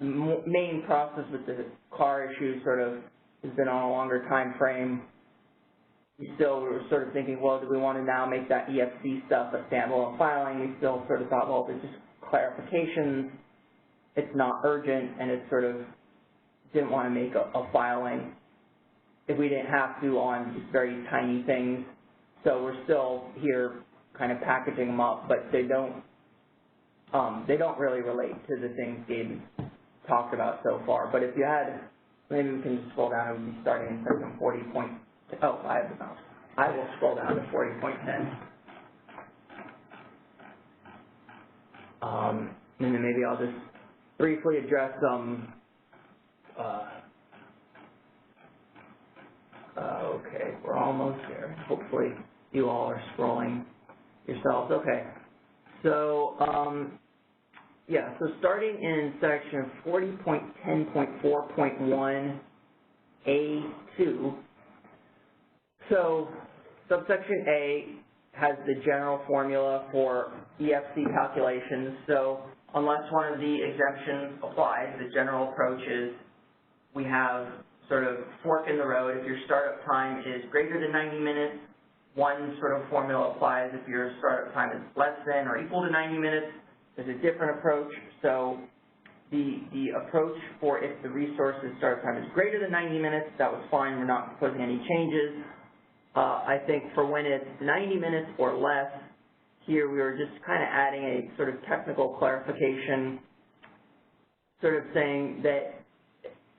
main process with the car issue sort of has been on a longer time frame, we were sort of thinking, well, do we want to now make that EFC stuff a standalone filing? We still sort of thought, well, if it's just clarifications, it's not urgent, and it sort of didn't want to make a filing if we didn't have to on just very tiny things. So we're still here kind of packaging them up, but they don't really relate to the things Gabe talked about so far. But if you had, maybe we can scroll down and we'll be starting in section 40. Oh, I have the mouse. I will scroll down to 40.10. And then maybe I'll just briefly address some, okay, we're almost there. Hopefully you all are scrolling yourselves. Okay. So, yeah, so starting in section 40.10.4.1A2, so subsection A has the general formula for EFC calculations. So unless one of the exemptions applies, the general approach is we have sort of fork in the road. If your startup time is greater than 90 minutes, one sort of formula applies. If your startup time is less than or equal to 90 minutes, there's a different approach. So the approach for if the resource's startup time is greater than 90 minutes, that was fine. We're not proposing any changes. I think for when it's 90 minutes or less, here we were just kind of adding a sort of technical clarification, sort of saying that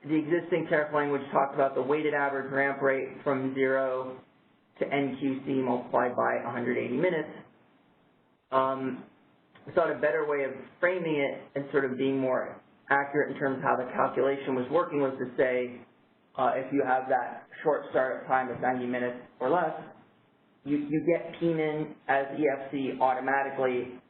the existing tariff language talked about the weighted average ramp rate from 0 to NQC multiplied by 180 minutes. I thought a better way of framing it and sort of being more accurate in terms of how the calculation was working was to say, if you have that short startup time of 90 minutes or less, you get PMIN as EFC automatically,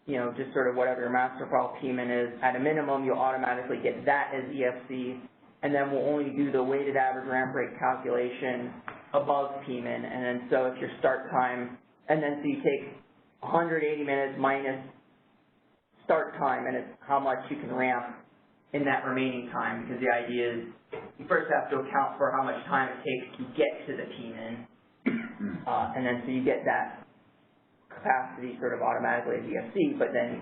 you know, just sort of whatever your master file PMIN is. At a minimum, you'll automatically get that as EFC, and then we'll only do the weighted average ramp rate calculation above PMIN. And then so if your start time, and then so you take 180 minutes minus start time, and it's how much you can ramp in that remaining time, because the idea is you first have to account for how much time it takes to get to the PMIN, and then so you get that capacity sort of automatically as EFC, but then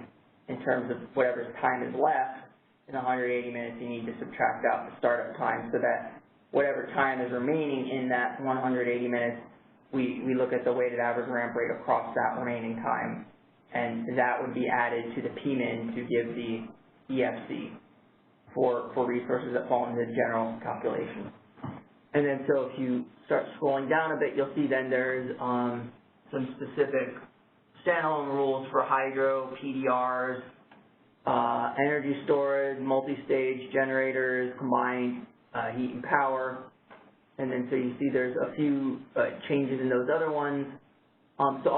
in terms of whatever time is left in 180 minutes, you need to subtract out the startup time so that whatever time is remaining in that 180 minutes, we look at the weighted average ramp rate across that remaining time, and that would be added to the PMIN to give the EFC for resources that fall into the general calculation. And then so if you start scrolling down a bit, you'll see then there's some specific standalone rules for hydro, PDRs, energy storage, multi-stage generators, combined heat and power. And then so you see there's a few changes in those other ones. So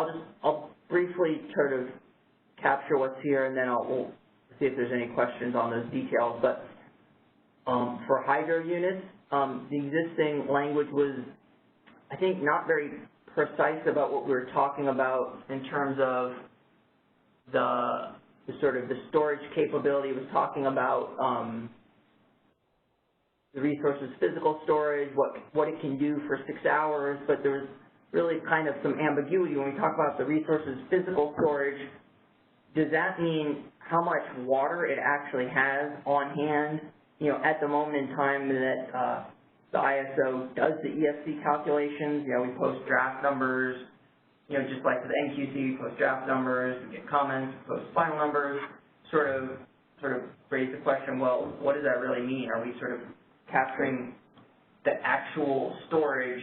I'll briefly sort of capture what's here, and then we'll see if there's any questions on those details. But for hydro units, the existing language was, I think, not very precise about what we were talking about in terms of the sort of the storage capability. It was talking about the resource's physical storage, what it can do for 6 hours, but there was really kind of some ambiguity when we talk about the resource's physical storage. Does that mean how much water it actually has on hand, you know, at the moment in time that the ISO does the EFC calculations? You know, we post draft numbers, you know, just like for the NQC, we post draft numbers, we get comments, we post final numbers, sort of raise the question, well, what does that really mean? Are we sort of capturing the actual storage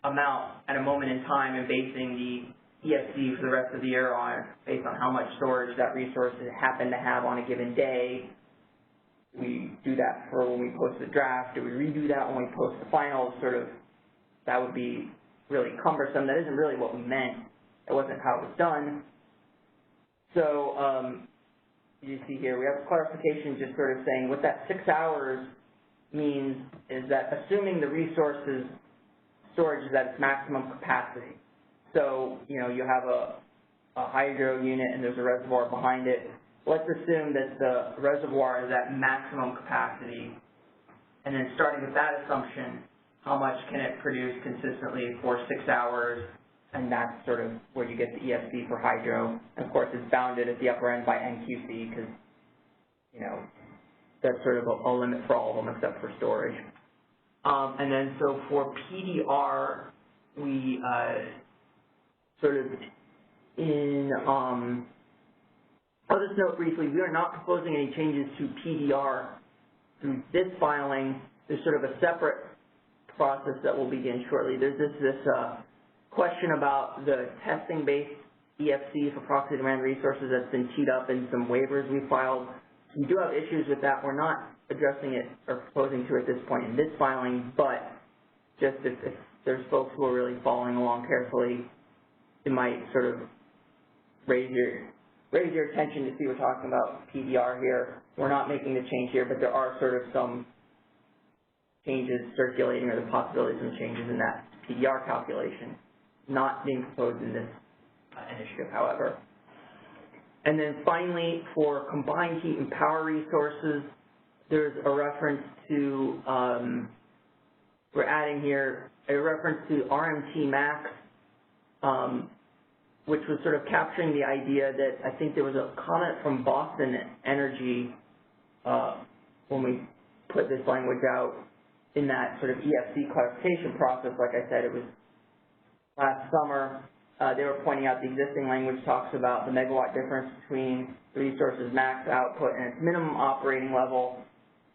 amount at a moment in time and basing the EFC for the rest of the year on based on how much storage that resource happen to have on a given day? We do that for when we post the draft. Do we redo that when we post the final? Sort of, that would be really cumbersome. That isn't really what we meant. That wasn't how it was done. So you see here, we have clarification just sort of saying what that 6 hours means is that assuming the resource's storage is at its maximum capacity. So, you know, you have a hydro unit and there's a reservoir behind it. Let's assume that the reservoir is at maximum capacity, and then starting with that assumption, how much can it produce consistently for 6 hours, and that's sort of where you get the EFC for hydro. And of course, it's bounded at the upper end by NQC because, you know, that's sort of a limit for all of them except for storage. And then so for PDR, we sort of I'll just note briefly, we are not proposing any changes to PDR through this filing, there's sort of a separate process that will begin shortly. There's this question about the testing-based EFC for proxy demand resources that's been teed up in some waivers we filed. We do have issues with that. We're not addressing it or proposing to at this point in this filing, but just if there's folks who are really following along carefully, it might sort of raise your attention to see we're talking about PDR here. We're not making the change here, but there are sort of some changes circulating or the possibility of some changes in that PDR calculation, not being proposed in this initiative, however. And then finally, for combined heat and power resources, there's a reference to, we're adding here a reference to RMT max, which was sort of capturing the idea that I think there was a comment from Boston Energy when we put this language out in that sort of EFC clarification process. Like I said, it was last summer. They were pointing out the existing language talks about the megawatt difference between the resource's max output and its minimum operating level,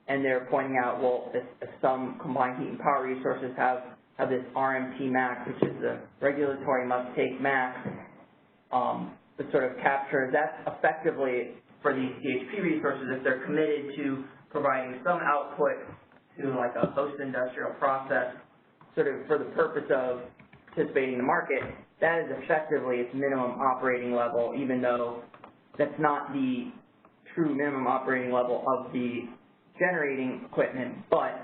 and they're pointing out, well, if some combined heat and power resources have this RMT max, which is the regulatory must-take max, that sort of captures, that's effectively for these CHP resources, if they're committed to providing some output to like a host industrial process, sort of for the purpose of participating in the market, that is effectively its minimum operating level, even though that's not the true minimum operating level of the generating equipment, but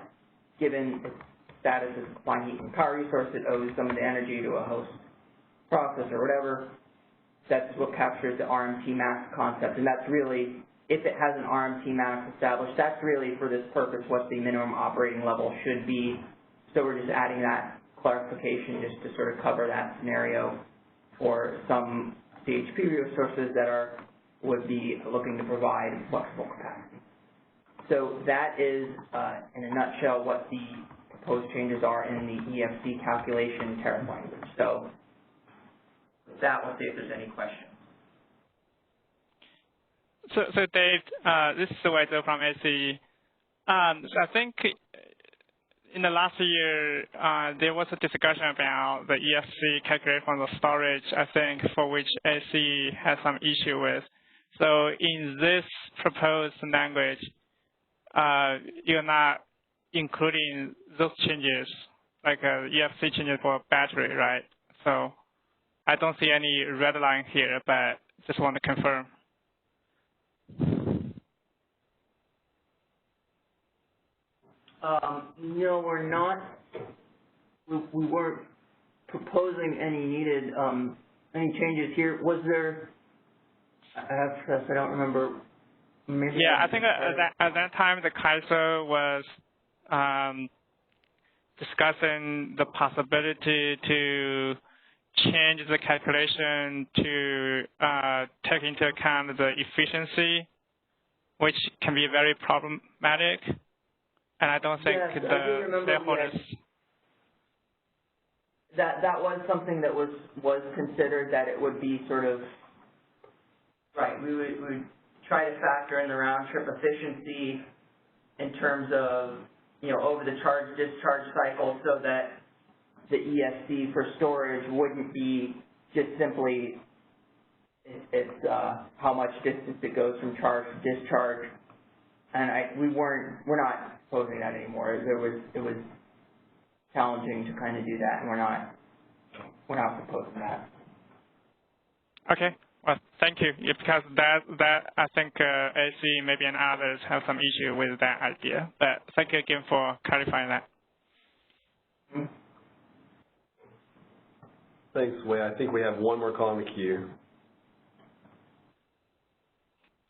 given its status as a combined heat and power resource, it owes some of the energy to a host process or whatever. That's what captures the RMT max concept, and that's really, if it has an RMT max established, that's really for this purpose what the minimum operating level should be. So we're just adding that clarification just to sort of cover that scenario for some CHP resources that would be looking to provide flexible capacity. So that is, in a nutshell, what the proposed changes are in the EFC calculation tariff language. So with that, we'll see if there's any questions. So Dave, this is Weizhou from SE. So I think in the last year, there was a discussion about the EFC calculation from the storage, I think, for which SE has some issue with. So in this proposed language, you're not including those changes, like EFC changes for battery, right? So I don't see any red line here, but just want to confirm. No, we're not. We weren't proposing any needed any changes here. Was there? I don't remember. Maybe yeah, I think at that time the CAISO was discussing the possibility to change the calculation to take into account the efficiency, which can be very problematic. And I don't think yes, the shareholders. That was something that was considered, that it would be sort of right. We would try to factor in the round trip efficiency in terms of over the charge discharge cycle, so that the EFC for storage wouldn't be just simply it's how much distance it goes from charge to discharge. And we're not proposing that anymore. It was challenging to kind of do that, and we're not proposing that. Okay. Well, thank you. Yeah, because that I think AC maybe and others have some issue with that idea. But thank you again for clarifying that. Mm-hmm. Thanks, Wei. I think we have one more call in the queue.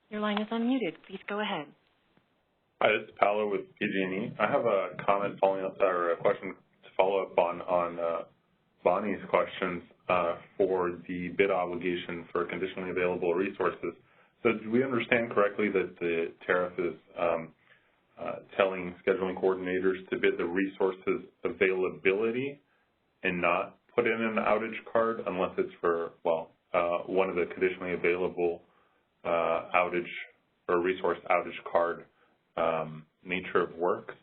Your line is unmuted. Please go ahead. Hi, this is Paolo with PG&E. I have a comment following up, or a question to follow up on Bonnie's questions for the bid obligation for conditionally available resources. So do we understand correctly that the tariff is telling scheduling coordinators to bid the resources availability and not put in an outage card unless it's for, well, one of the conditionally available outage or resource outage card nature of works,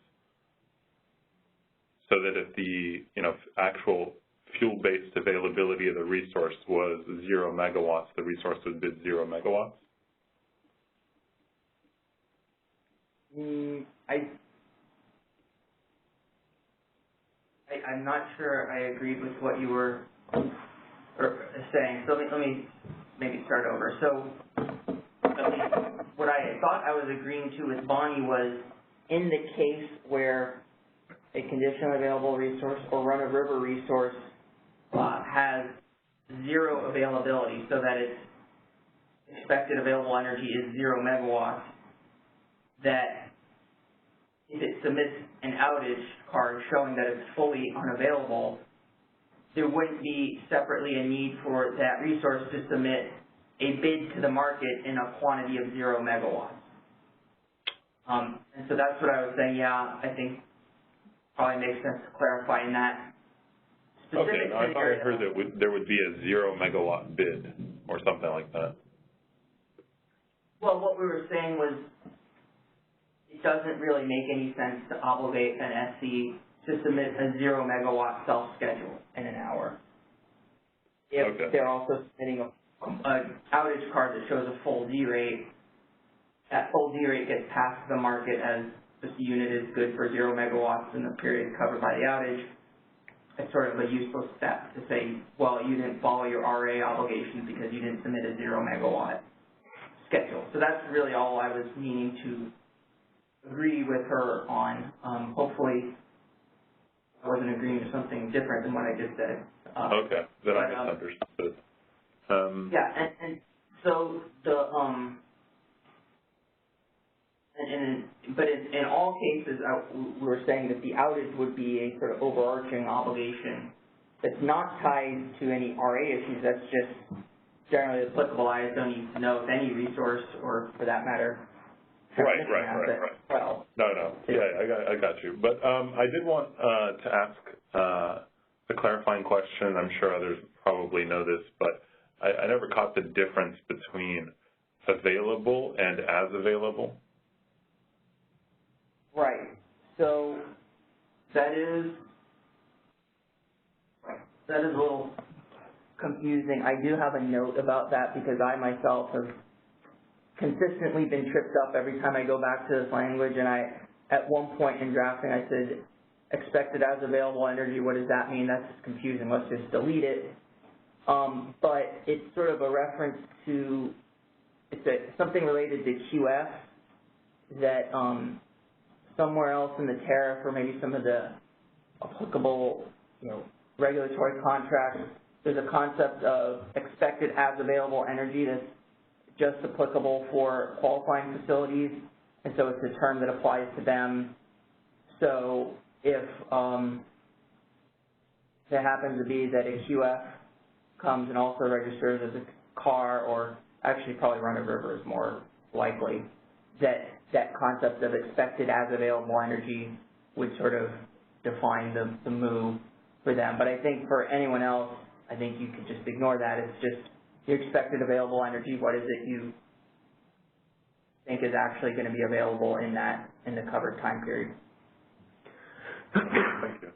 so that if the actual fuel-based availability of the resource was 0 megawatts, the resource would bid 0 megawatts? I'm not sure I agreed with what you were saying, so let me maybe start over. So at least what I thought I was agreeing to with Bonnie was, in the case where a conditionally available resource or run-of-river resource has 0 availability, so that its expected available energy is 0 megawatts, that if it submits an outage card showing that it's fully unavailable, there wouldn't be separately a need for that resource to submit a bid to the market in a quantity of 0 megawatts. And so that's what I was saying, yeah, I think probably makes sense to clarify in that specific scenario. I thought I heard that there would be a 0 megawatt bid or something like that. Well, what we were saying was it doesn't really make any sense to obligate an SC to submit a 0 megawatt self-schedule in an hour if they're also submitting an outage card that shows a full D rate. That full D rate gets passed to the market as this unit is good for 0 megawatts in the period covered by the outage. It's sort of a useless step to say, well, you didn't follow your RA obligations because you didn't submit a 0 megawatt schedule. So that's really all I was meaning to agree with her on. Hopefully I wasn't agreeing to something different than what I just said. Okay, then I misunderstood. Yeah, and so the but in all cases, we were saying that the outage would be a sort of overarching obligation that's not tied to any RA issues. That's just generally applicable. I just don't need to know if any resource, or for that matter, Right. Well, No. Yeah, I got you. But I did want to ask a clarifying question. I'm sure others probably know this, but I never caught the difference between available and as available. Right. So that is a little confusing. I do have a note about that because I myself have consistently been tripped up every time I go back to this language, and at one point in drafting I said expected as available energy. What does that mean? That's confusing. Let's just delete it. But it's sort of a reference to something related to QF that somewhere else in the tariff, or maybe some of the applicable regulatory contracts, there's a concept of expected as available energy that's just applicable for qualifying facilities, and so it's a term that applies to them. So if there happens to be that a QF comes and also registers as a car, or actually probably run-of-river is more likely, that concept of expected as available energy would sort of define the move for them. But I think for anyone else, I think you could just ignore that. It's just the expected available energy. What is it you think is actually going to be available in the covered time period? Thank you.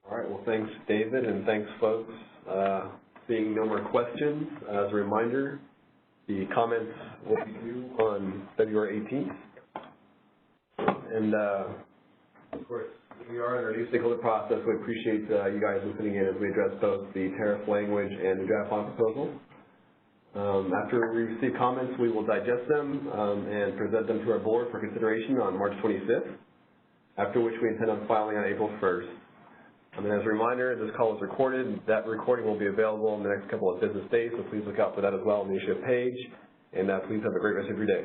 All right, well, thanks, David, and thanks, folks. Seeing no more questions, as a reminder, the comments will be due on February 18th. And, of course, we are in our new stakeholder process. We appreciate you guys listening in as we address both the tariff language and the draft plan proposal. After we receive comments, we will digest them and present them to our board for consideration on March 25th, after which we intend on filing on April 1st. And as a reminder, this call is recorded. That recording will be available in the next couple of business days, so please look out for that as well on the initiative page. And please have a great rest of your day.